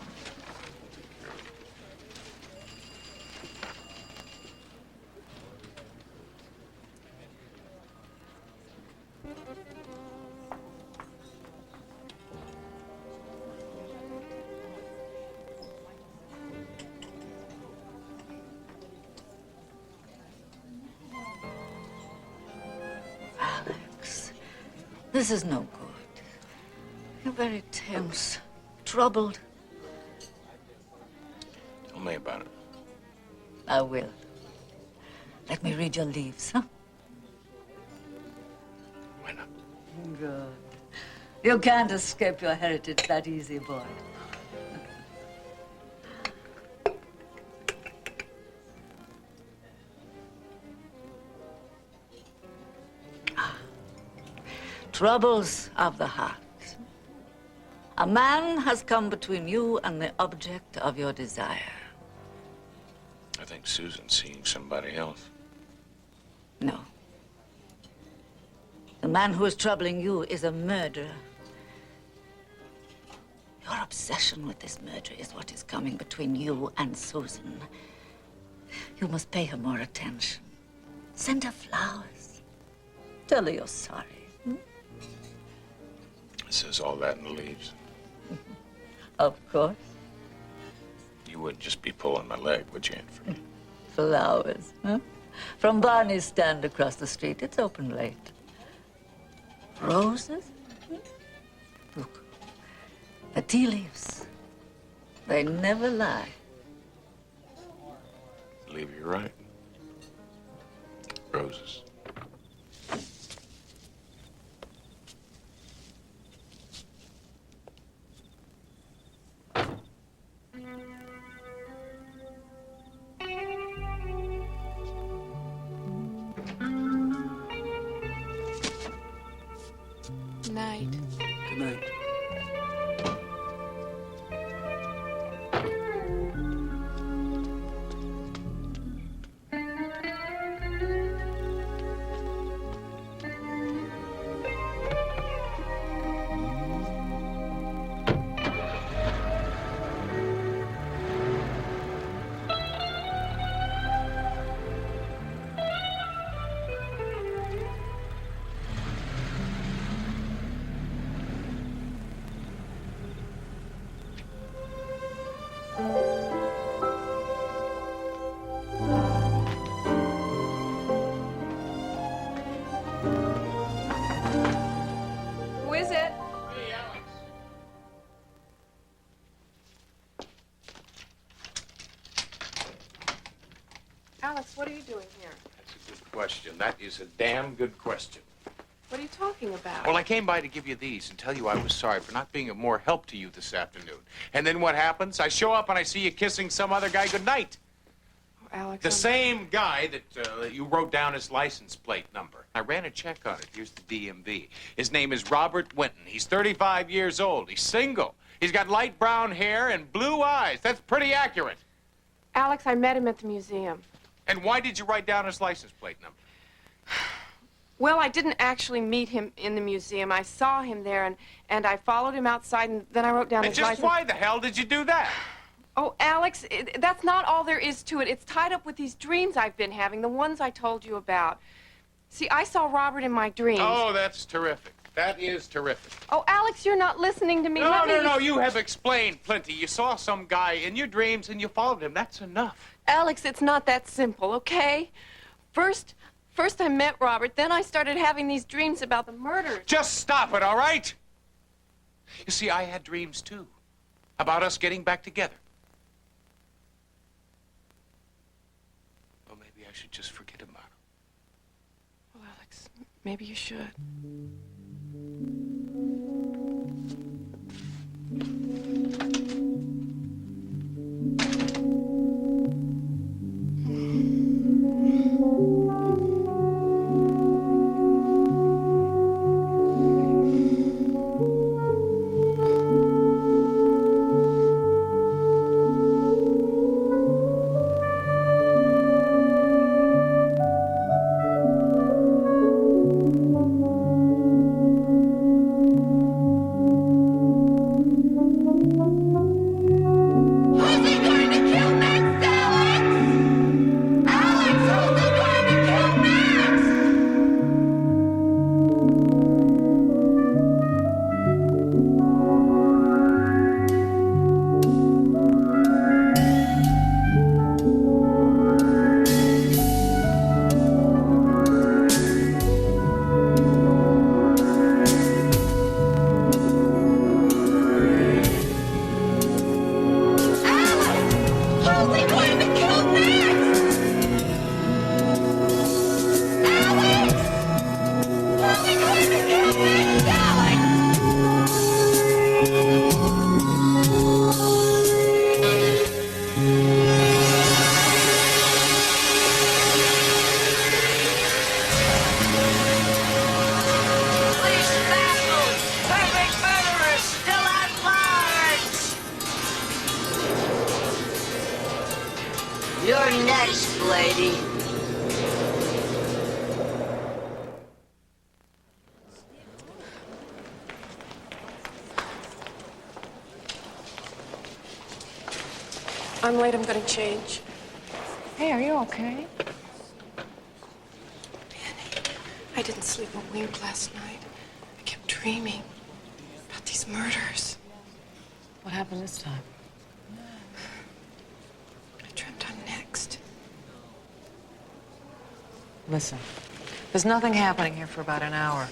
This is no good. You're very tense, troubled. Tell me about it. I will. Let me read your leaves, huh? Why not? Good. You can't escape your heritage that easy, boy. Troubles of the heart. A man has come between you and the object of your desire. I think Susan's seeing somebody else. No. The man who is troubling you is a murderer. Your obsession with this murder is what is coming between you and Susan. You must pay her more attention. Send her flowers. Tell her you're sorry. It says all that in the leaves. Of course. You wouldn't just be pulling my leg, would you, Aunt Fernie? Flowers, huh? From Barney's stand across the street. It's open late. Roses? Look, the tea leaves. They never lie. I believe you're right. Roses. Good night. Good night. Who is it? Alex, what are you doing here? That's a good question. That is a damn good question. What are you talking about? Well, I came by to give you these and tell you I was sorry for not being of more help to you this afternoon. And then what happens? I show up and I see you kissing some other guy goodnight. Oh, Alex, The same guy that you wrote down his license plate number. I ran a check on it. Here's the DMV. His name is Robert Winton. He's 35 years old. He's single. He's got light brown hair and blue eyes. That's pretty accurate. Alex, I met him at the museum. And why did you write down his license plate number? Well, I didn't actually meet him in the museum. I saw him there, and I followed him outside, and then I wrote down And his just license. why the hell did you do that? Oh, Alex, that's not all there is to it. It's tied up with these dreams I've been having, the ones I told you about. See, I saw Robert in my dreams. Oh, that's terrific. That is terrific. Oh, Alex, you're not listening to me. No, you have explained plenty. You saw some guy in your dreams and you followed him. That's enough. Alex, it's not that simple, okay? First I met Robert, then I started having these dreams about the murders. Just stop it, all right? You see, I had dreams, too, about us getting back together. Well, maybe I should just forget about it. Well, Alex, maybe you should. You're next, lady. I'm late. I'm going to change. Hey, are you okay? I didn't sleep a wink last night. I kept dreaming about these murders. What happened this time? I dreamt I'm next. Listen, there's nothing happening here for about an hour.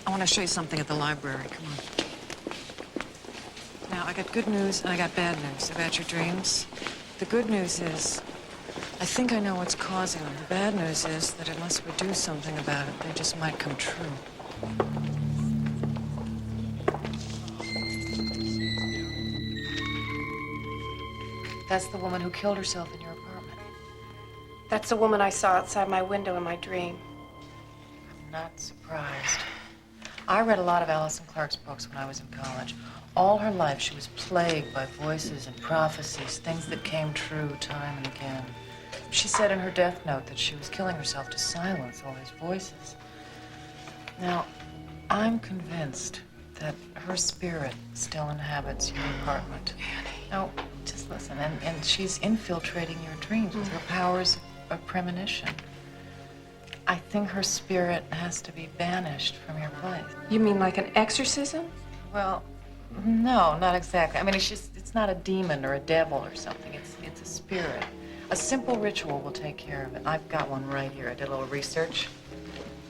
I want to show you something at the library. Come on. Now, I got good news and I got bad news about your dreams. The good news is, I think I know what's causing them. The bad news is that unless we do something about it, they just might come true. That's the woman who killed herself in your apartment. That's the woman I saw outside my window in my dream. I'm not surprised. I read a lot of Alison Clark's books when I was in college. All her life, she was plagued by voices and prophecies, things that came true time and again. She said in her death note that she was killing herself to silence all these voices. Now, I'm convinced that her spirit still inhabits your apartment. Now, just listen, and she's infiltrating your dreams with her powers of premonition. I think her spirit has to be banished from your place. You mean like an exorcism? Well, no, not exactly. I mean, it's not a demon or a devil or something. It's a spirit. A simple ritual will take care of it. I've got one right here. I did a little research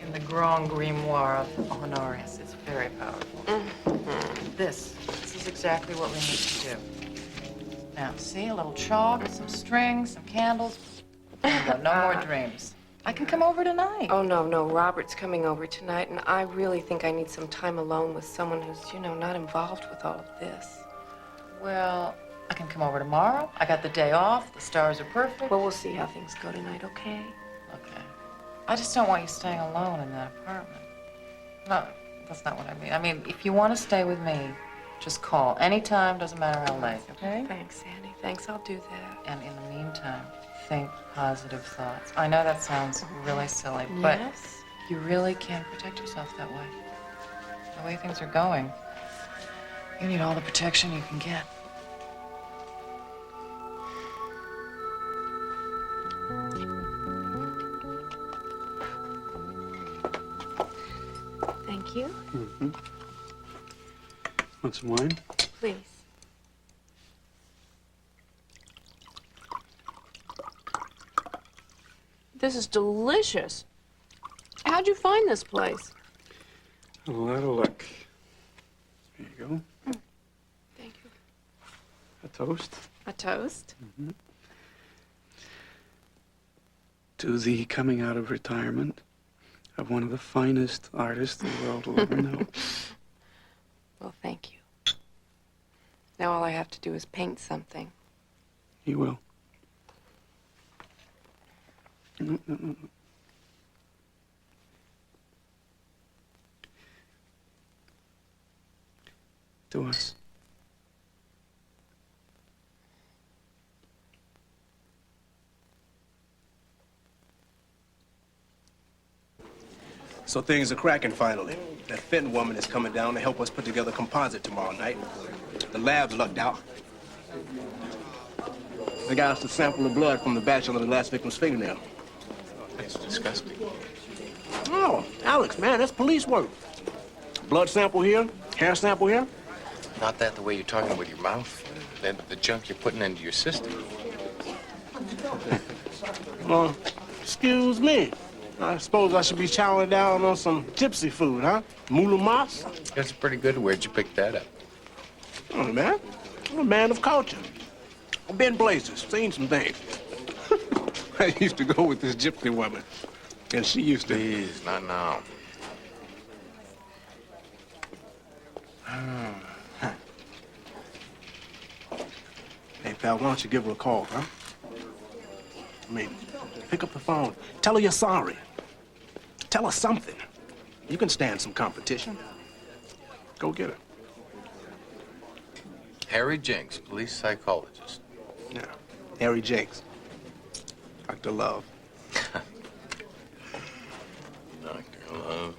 in the Grand Grimoire of Honorius. It's very powerful. This is exactly what we need to do. Now, see, a little chalk, some strings, some candles. There you go, no more dreams. I can come over tonight. Oh, no, Robert's coming over tonight, and I really think I need some time alone with someone who's, not involved with all of this. Well, I can come over tomorrow. I got the day off. The stars are perfect. Well, we'll see how things go tonight, okay? Okay. I just don't want you staying alone in that apartment. No, that's not what I mean. I mean, if you want to stay with me, just call. Anytime, doesn't matter how late, okay? Thanks, Annie. Thanks, I'll do that. And in the meantime, think positive thoughts. I know that sounds really silly, but you really can protect yourself that way. The way things are going, you need all the protection you can get. Thank you. Mm-hmm. Want some wine? Please. This is delicious. How'd you find this place? A lot of luck. There you go. Thank you. A toast. A toast? Mm-hmm. To the coming out of retirement of one of the finest artists the world will ever know. Well, thank you. Now all I have to do is paint something. He will. No. To us. So things are cracking finally. That Fenton woman is coming down to help us put together a composite tomorrow night. The lab's lucked out. They got us a sample of blood from the batch under the last victim's fingernail. That's disgusting. Oh, Alex, man, that's police work. Blood sample here, hair sample here. Not that the way you're talking with your mouth. Then the junk you're putting into your system. Excuse me. I suppose I should be chowing down on some gypsy food, huh? Moula mas? That's pretty good. Where'd you pick that up? Oh, man. I'm a man of culture. I've been places, seen some things. I used to go with this gypsy woman, and she used to... Please, not now. Hey, pal, why don't you give her a call, huh? I mean, pick up the phone. Tell her you're sorry. Tell her something. You can stand some competition. Go get her. Harry Jenks, police psychologist. Yeah, Harry Jenks. Dr. Love. Dr. Love.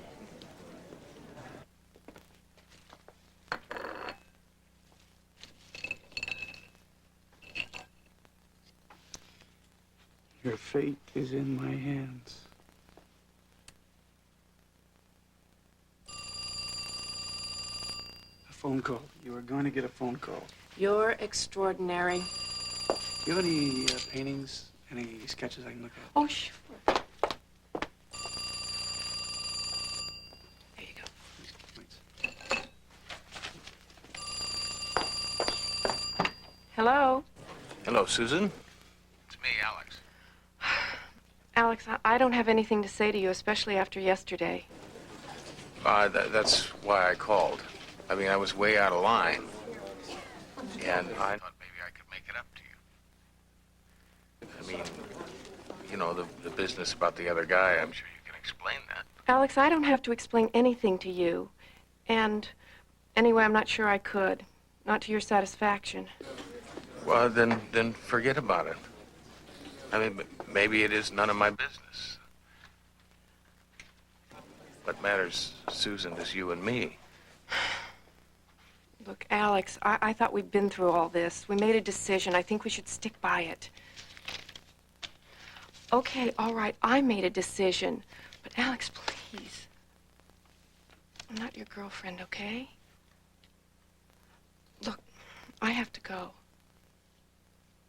Your fate is in my hands. phone call. You were going to get a phone call. You're extraordinary. You have any paintings, any sketches I can look at? Oh, sure. There you go. Hello? Hello, Susan. It's me, Alex. Alex, I don't have anything to say to you, especially after yesterday. That's why I called. I mean, I was way out of line. And I thought maybe I could make it up to you. I mean, you know, the business about the other guy, I'm sure you can explain that. Alex, I don't have to explain anything to you. And anyway, I'm not sure I could. Not to your satisfaction. Well, then forget about it. I mean, maybe it is none of my business. What matters, Susan, is you and me. Look, Alex, I thought we'd been through all this. We made a decision. I think we should stick by it. Okay, all right, I made a decision. But Alex, please. I'm not your girlfriend, okay? Look, I have to go.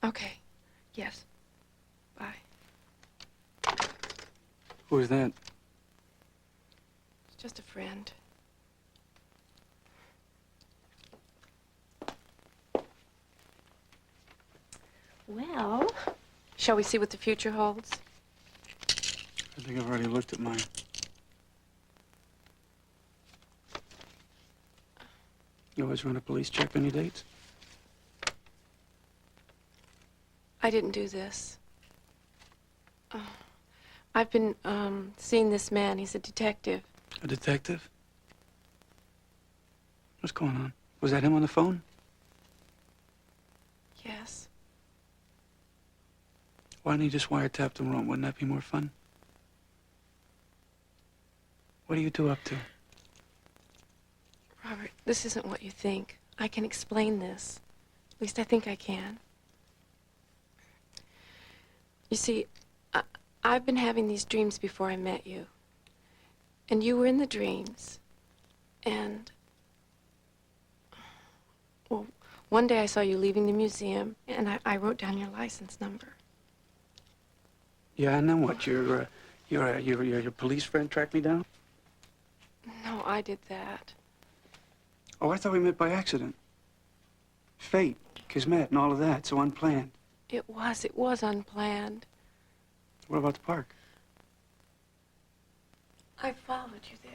Okay, yes. Bye. Who is that? It's just a friend. Well, shall we see what the future holds? I think I've already looked at mine. You always run a police check on your dates? I didn't do this. I've been, seeing this man. He's a detective. A detective? What's going on? Was that him on the phone? Yes. Why didn't he just wiretap the room? Wouldn't that be more fun? What are you two up to? Robert, this isn't what you think. I can explain this. At least I think I can. You see, I've been having these dreams before I met you. And you were in the dreams. And, well, one day I saw you leaving the museum, and I wrote down your license number. Yeah, and then what? Your police friend tracked me down? No, I did that. Oh, I thought we met by accident. Fate, kismet, and all of that, so unplanned. It was unplanned. What about the park? I followed you there.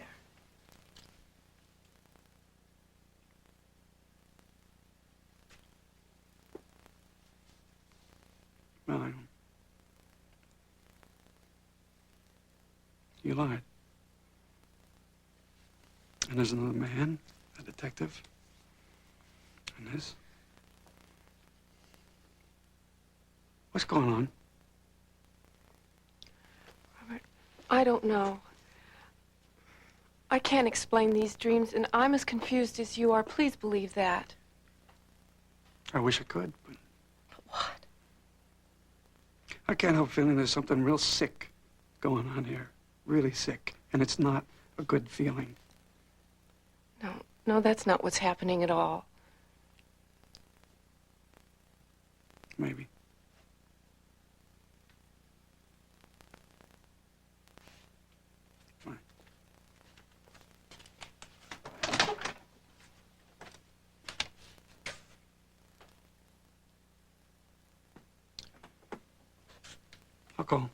Well, I don't. You lied. And there's another man, a detective, and this. What's going on? Robert, I don't know. I can't explain these dreams, and I'm as confused as you are. Please believe that. I wish I could, but What? I can't help feeling there's something real sick going on here. Really sick. And it's not a good feeling. No, that's not what's happening at all. Maybe. Fine. I'll call.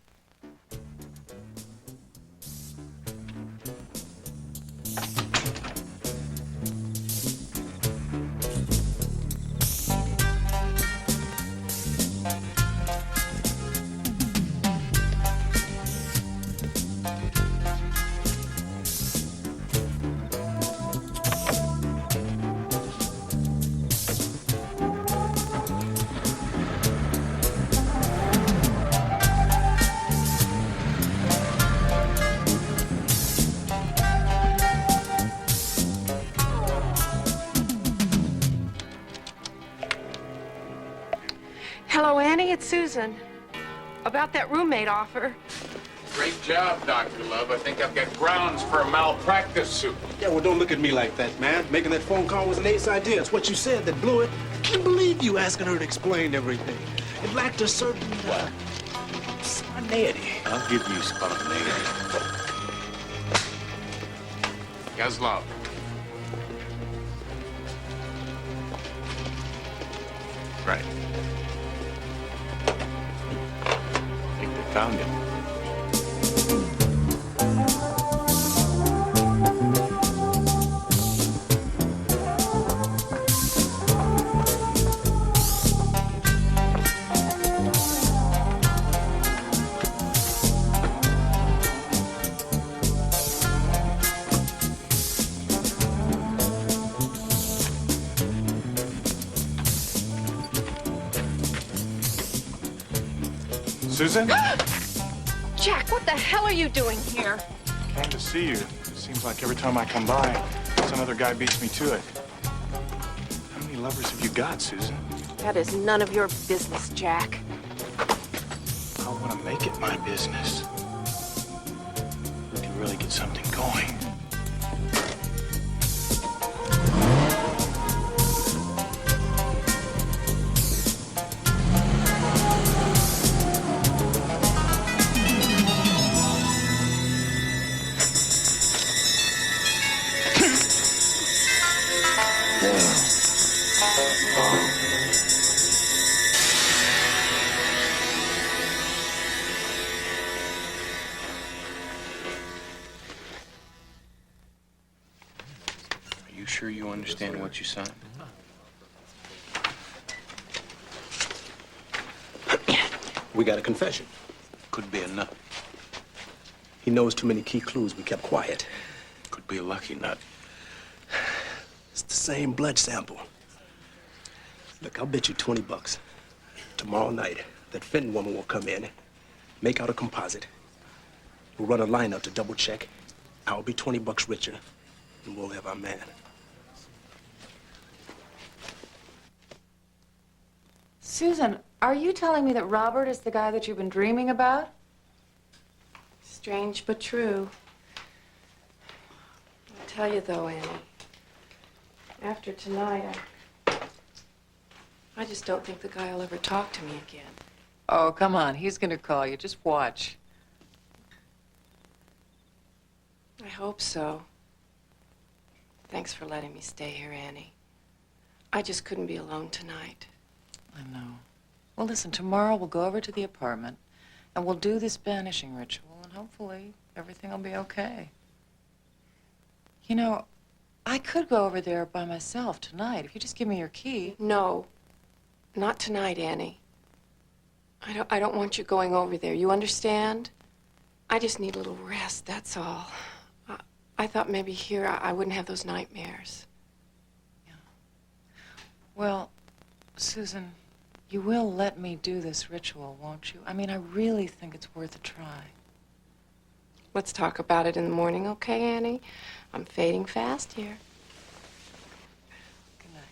Hello, Annie, it's Susan. About that roommate offer. Great job, Dr. Love. I think I've got grounds for a malpractice suit. Yeah, well, don't look at me like that, man. Making that phone call was an ace idea. It's what you said that blew it. I can't believe you asking her to explain everything. It lacked a certain spontaneity. I'll give you spontaneity. Kozlov. Right. I think we found him. Susan? Jack, what the hell are you doing here? Came to see you. It seems like every time I come by, some other guy beats me to it. How many lovers have you got, Susan? That is none of your business, Jack. I want to make it my business. We can really get something going. Are you sure you understand what you signed? We got a confession. Could be enough. He knows too many key clues. We kept quiet. Could be a lucky nut. It's the same blood sample. Look, I'll bet you $20. Tomorrow night, that Fenton woman will come in, make out a composite. We'll run a lineup to double check. I'll be $20 richer, and we'll have our man. Susan, are you telling me that Robert is the guy that you've been dreaming about? Strange but true. I'll tell you though, Annie. After tonight, I just don't think the guy will ever talk to me again. Oh, come on. He's going to call you. Just watch. I hope so. Thanks for letting me stay here, Annie. I just couldn't be alone tonight. I know. Well, listen, tomorrow we'll go over to the apartment and we'll do this banishing ritual and hopefully everything will be okay. You know, I could go over there by myself tonight if you just give me your key. No, not tonight, Annie. I don't want you going over there. You understand? I just need a little rest, that's all. I thought maybe here I wouldn't have those nightmares. Yeah. Well, Susan, you will let me do this ritual, won't you? I mean, I really think it's worth a try. Let's talk about it in the morning, okay, Annie? I'm fading fast here. Good night.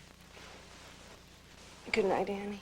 Good night, Annie.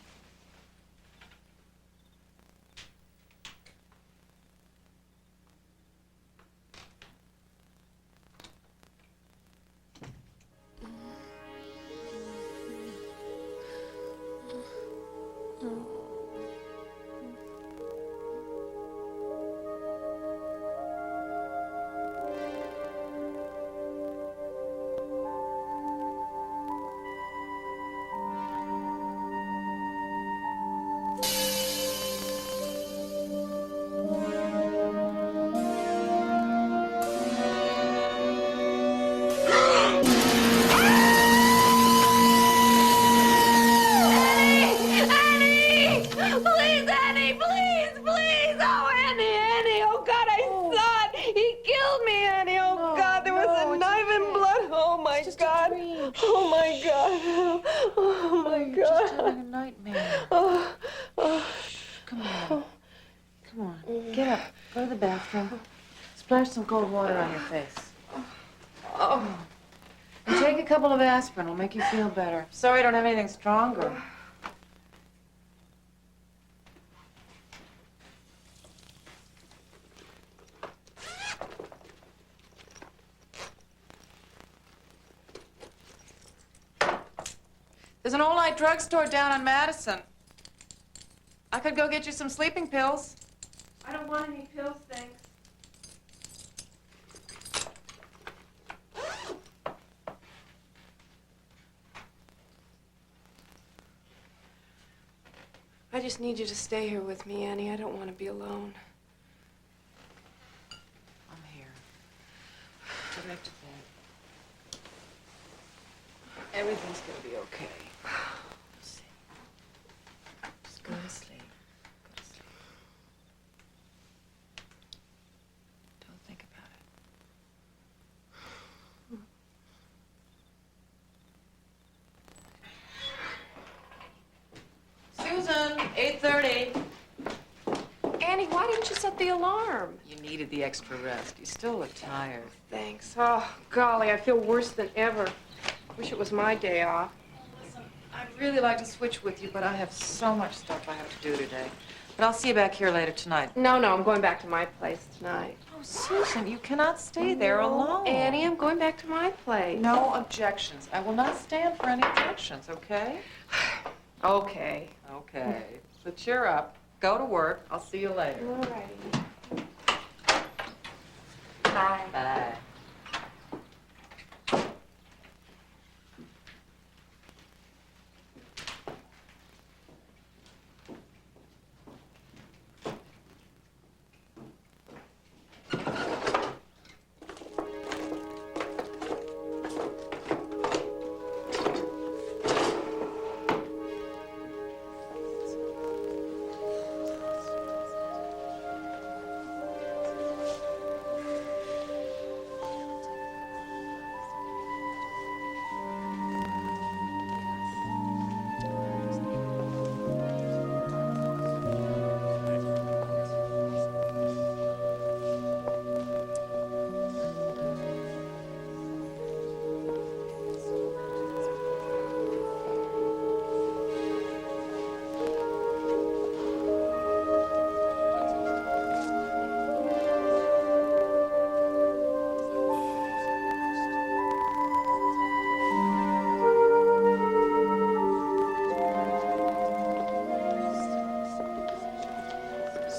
Please, Annie, please, please. Oh, Annie, oh, God, I saw it. He killed me, Annie. Oh, God, there was a knife and blood. Oh, my God. Oh, my God. Oh, my God. You're just having a nightmare. Oh, Come on. Come on. Get up. Go to the bathroom. Splash some cold water on your face. oh. And take a couple of aspirin. It'll make you feel better. Sorry I don't have anything stronger. There's an all-night drugstore down on Madison. I could go get you some sleeping pills. I don't want any pills, thanks. I just need you to stay here with me, Annie. I don't want to be alone. I'm here. Go back to bed. Everything's gonna be okay. Just go to sleep. Go to sleep. Don't think about it. Susan, 8:30. Annie, why didn't you set the alarm? You needed the extra rest. You still look tired. Thanks. Oh, golly, I feel worse than ever. Wish it was my day off. Listen, I'd really like to switch with you, but I have so much stuff I have to do today. But I'll see you back here later tonight. No, I'm going back to my place tonight. Oh, Susan, you cannot stay there alone. Annie, I'm going back to my place. No objections. I will not stand for any objections, okay? Okay. Okay. So cheer up. Go to work. I'll see you later. All righty. Bye. Bye.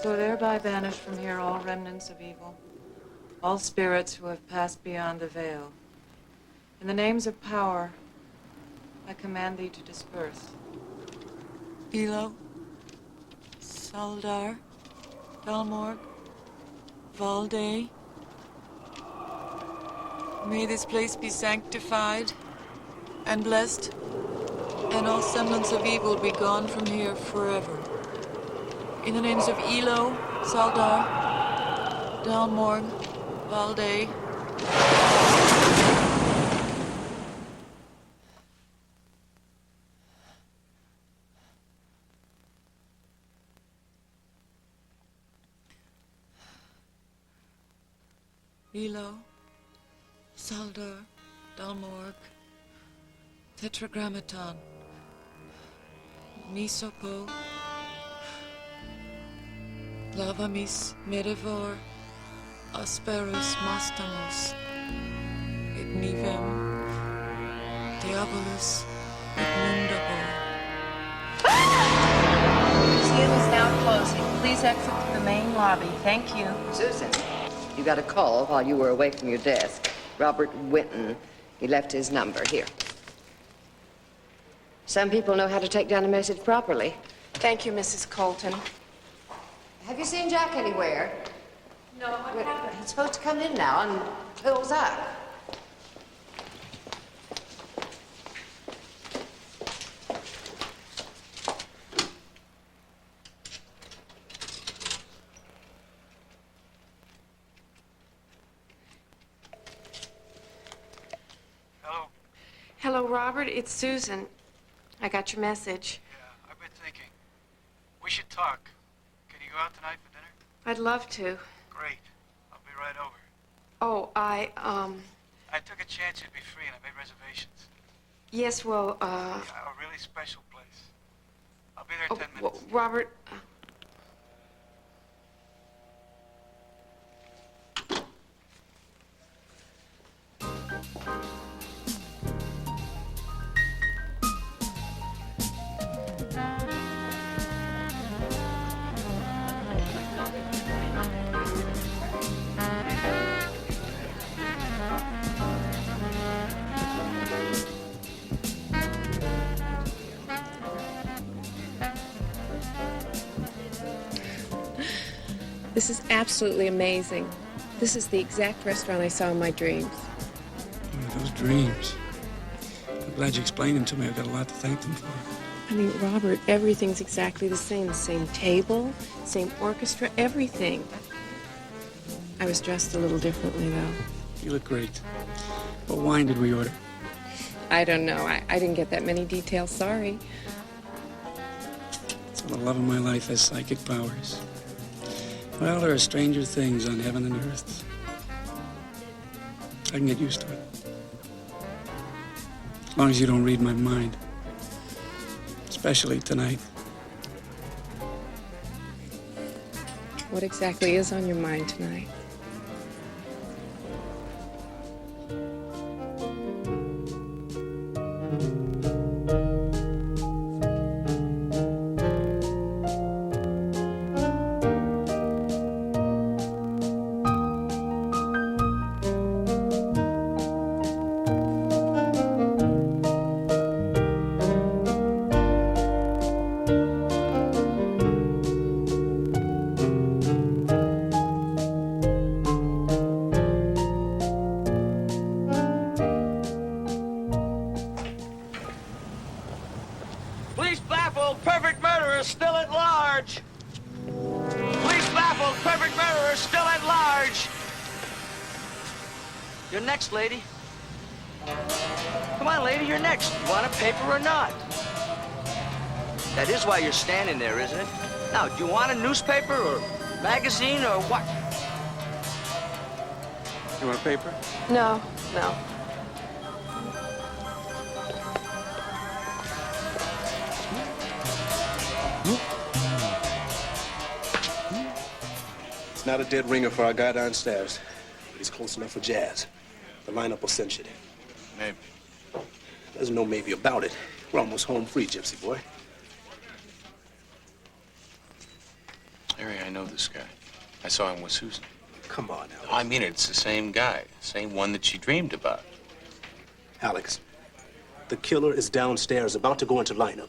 So thereby banish from here all remnants of evil, all spirits who have passed beyond the veil. In the names of power, I command thee to disperse. Elo, Saldar, Dalmorg, Valde. May this place be sanctified and blessed, and all semblance of evil be gone from here forever. In the names of Elo, Saldar, Dalmorg, Valde. Elo, Saldar, Dalmorg, Tetragrammaton, Misopo, Lavamis medivor, asperus mastamus, et nivem, diabolus, et mundabor. Museum is now closing. Please exit to the main lobby. Thank you. Susan, you got a call while you were away from your desk. Robert Winton. He left his number here. Some people know how to take down a message properly. Thank you, Mrs. Colton. Have you seen Jack anywhere? No, what happened? He's supposed to come in now and close up. Hello. Hello, Robert. It's Susan. I got your message. Yeah, I've been thinking. We should talk. Can you go out tonight for dinner? I'd love to. Great. I'll be right over. Oh, I took a chance you'd be free and I made reservations. yes, well, Yeah, a really special place. I'll be there in 10 minutes. Robert, This is absolutely amazing. This is the exact restaurant I saw in my dreams. Oh, those dreams. I'm glad you explained them to me. I've got a lot to thank them for. I mean, Robert, everything's exactly the same. The same table, same orchestra, everything. I was dressed a little differently, though. You look great. What wine did we order? I don't know. I didn't get that many details. Sorry. So the love of my life has psychic powers. Well, there are stranger things on heaven and earth. I can get used to it. As long as you don't read my mind. Especially tonight. What exactly is on your mind tonight? Police baffled, perfect murderer still at large. Police baffled, perfect murderer still at large. You're next, lady. Come on, lady, you're next. You want a paper or not? That is why you're standing there, isn't it? Now, do you want a newspaper or magazine or what? You want a paper? No, no. It's not a dead ringer for our guy downstairs, but he's close enough for Jazz. The lineup will cinch it. Maybe. There's no maybe about it. We're almost home free, Gypsy boy. Harry, I know this guy. I saw him with Susan. Come on, Alex. I mean, it's the same guy. Same one that she dreamed about. Alex, the killer is downstairs, about to go into lineup.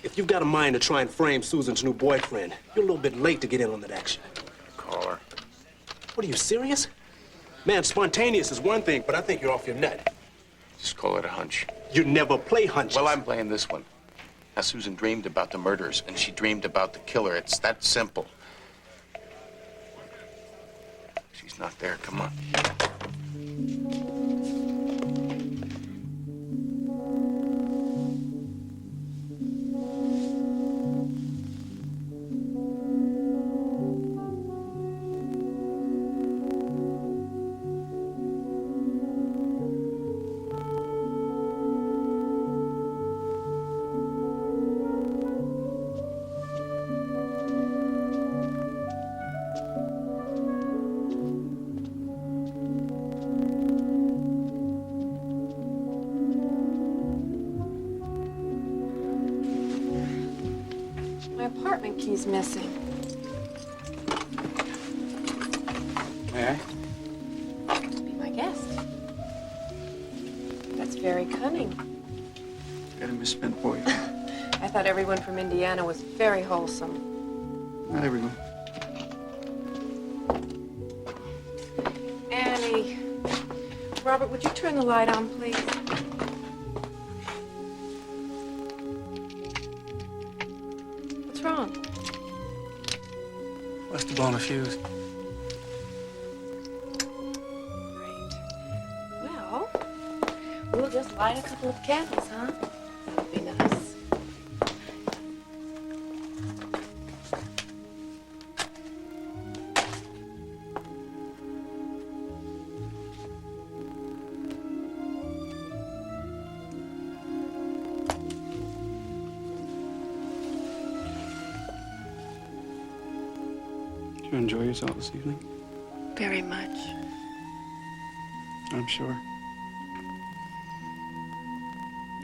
If you've got a mind to try and frame Susan's new boyfriend, you're a little bit late to get in on that action. Call her. What, are you serious? Man, spontaneous is one thing, but I think you're off your nut. Just call it a hunch. You never play hunches. Well, I'm playing this one. Now, Susan dreamed about the murders, and she dreamed about the killer. It's that simple. She's not there. Come on. My apartment key's missing. May I? Be my guest. That's very cunning. Got a misspent boyfriend. I thought everyone from Indiana was very wholesome. Not everyone. Annie. Robert, would you turn the light on, please? What's wrong? Must have blown a fuse. Well, we'll just light a couple of candles, huh? That would be nice. Did you enjoy yourself this evening? Very much. I'm sure.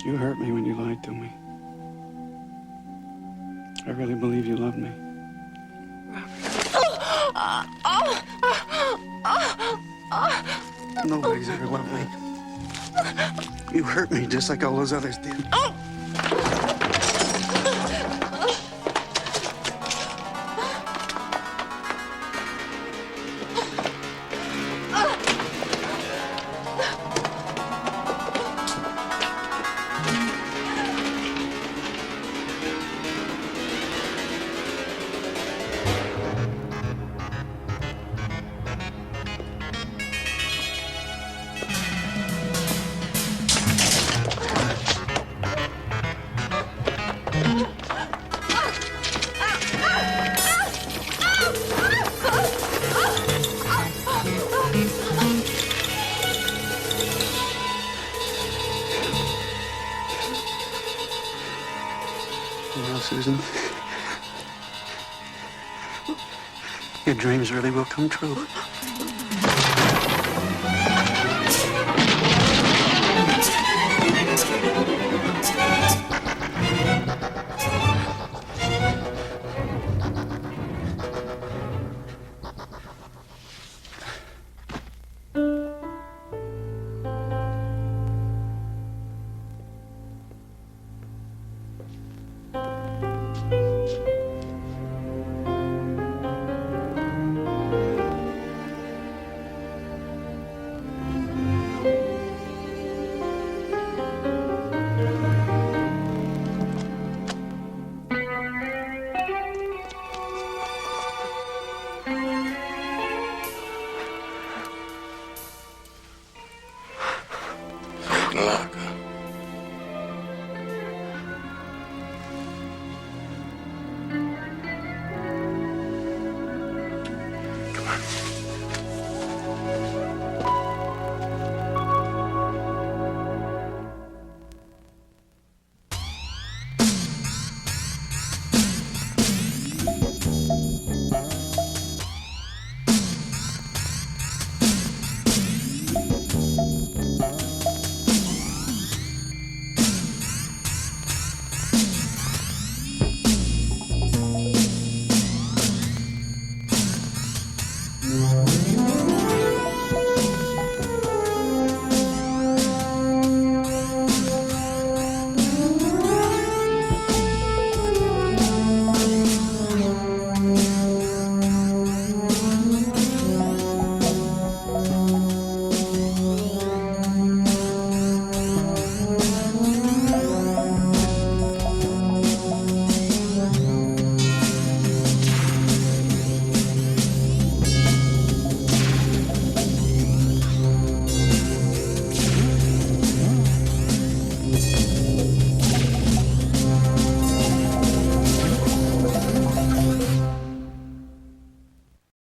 You hurt me when you lied to me. I really believe you loved me. Nobody's ever loved me. You hurt me just like all those others did. Well, Susan, your dreams really will come true. Good luck.